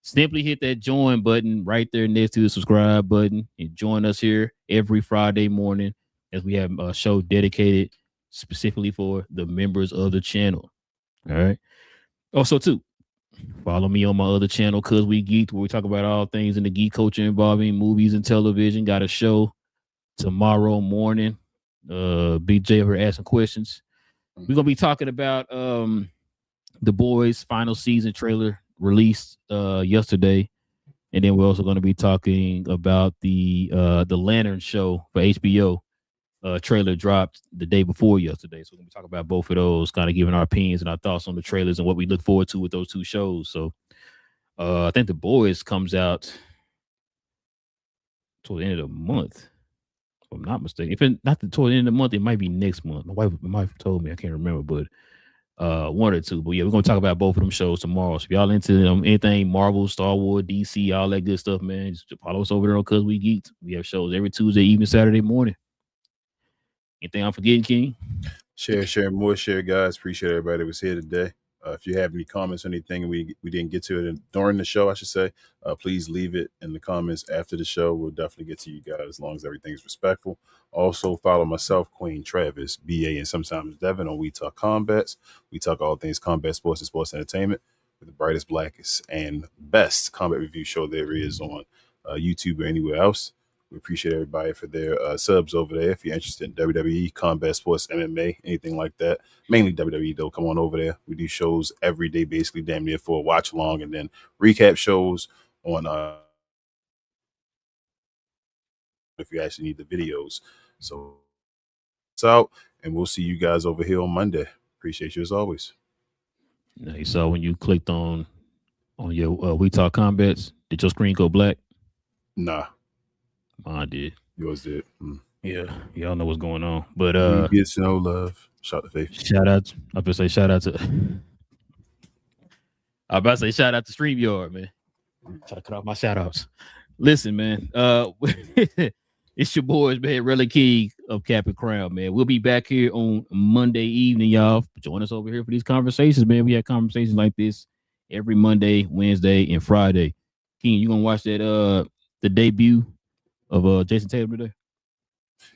simply hit that join button right there next to the subscribe button and join us here every Friday morning as we have a show dedicated specifically for the members of the channel. All right. Also, too, follow me on my other channel, Cause We Geeked, where we talk about all things in the geek culture involving movies and television. Got a show tomorrow morning. Big J over asking questions. We're gonna be talking about The Boys final season trailer released yesterday, and then we're also going to be talking about the Lantern show for HBO. Trailer dropped the day before yesterday, so we're going to be talking about both of those, kind of giving our opinions and our thoughts on the trailers and what we look forward to with those 2 shows. So I think The Boys comes out toward the end of the month, if I'm not mistaken. If it's not toward the end of the month, it might be next month. My wife told me, I can't remember, but 1 or 2. But yeah, we're gonna talk about both of them shows tomorrow. So if y'all into anything Marvel, Star Wars, DC, all that good stuff, man, just follow us over there on Cause We Geeked. We have shows every Tuesday evening, Saturday morning. Anything I'm forgetting, King? Share more, guys. Appreciate everybody that was here today. If you have any comments or anything we didn't get to it during the show, I should say, please leave it in the comments after the show. We'll definitely get to you guys as long as everything's respectful. Also, follow myself, Queen Travis, BA, and sometimes Devin on We Talk Combats. We talk all things combat sports and sports entertainment with the brightest, blackest, and best combat review show there is on YouTube or anywhere else. We appreciate everybody for their subs over there. If you're interested in WWE, combat sports, MMA, anything like that, mainly WWE though, come on over there. We do shows every day, basically damn near for a watch along, and then recap shows on if you actually need the videos. So it's out, and we'll see you guys over here on Monday. Appreciate you as always. Now, you saw when you clicked on your We Talk Combats, did your screen go black? Nah. Mine did. Yours did. Yeah, y'all know what's going on. But it's no love. Shout out to Faith. Shout out. I'm about to say shout out to StreamYard, man. Try to cut off my shout outs. Listen, man. It's your boys, man. Relle and King of Cap and Crown, man. We'll be back here on Monday evening, y'all. Join us over here for these conversations, man. We have conversations like this every Monday, Wednesday, and Friday. King, you gonna watch that the debut of Jason Tatum today?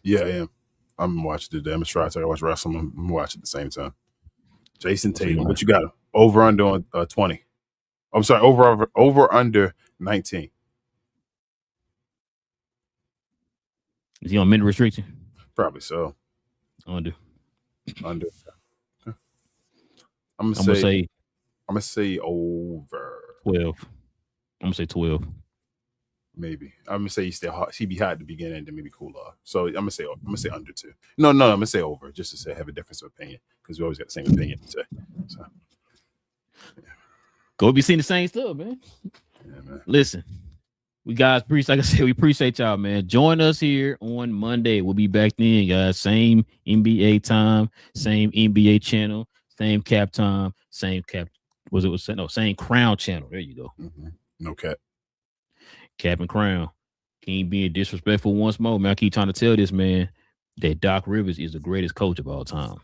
Yeah, I am. I'm watching today. I'm gonna try to watch wrestling. I'm watching at the same time. Jason Tatum, what you got? Over under on 20. I'm sorry, over under 19. Is he on minute restriction? Probably so. Under. I'm gonna say over. 12. I'm gonna say 12. Maybe I'm gonna say he's still hot. He be hot at the beginning, then maybe cool off. So I'm gonna say under 2. No, I'm gonna say over, just to say have a difference of opinion because we always got the same opinion to say. So Go be seeing the same stuff, man. yeah, man. Listen, like I said, we appreciate y'all, man. Join us here on Monday. We'll be back then, guys. Same NBA time, same NBA channel, same cap time, same crown channel. There you go. Mm-hmm. No cap. Cap and crown. King being disrespectful once more, man. I keep trying to tell this man that Doc Rivers is the greatest coach of all time.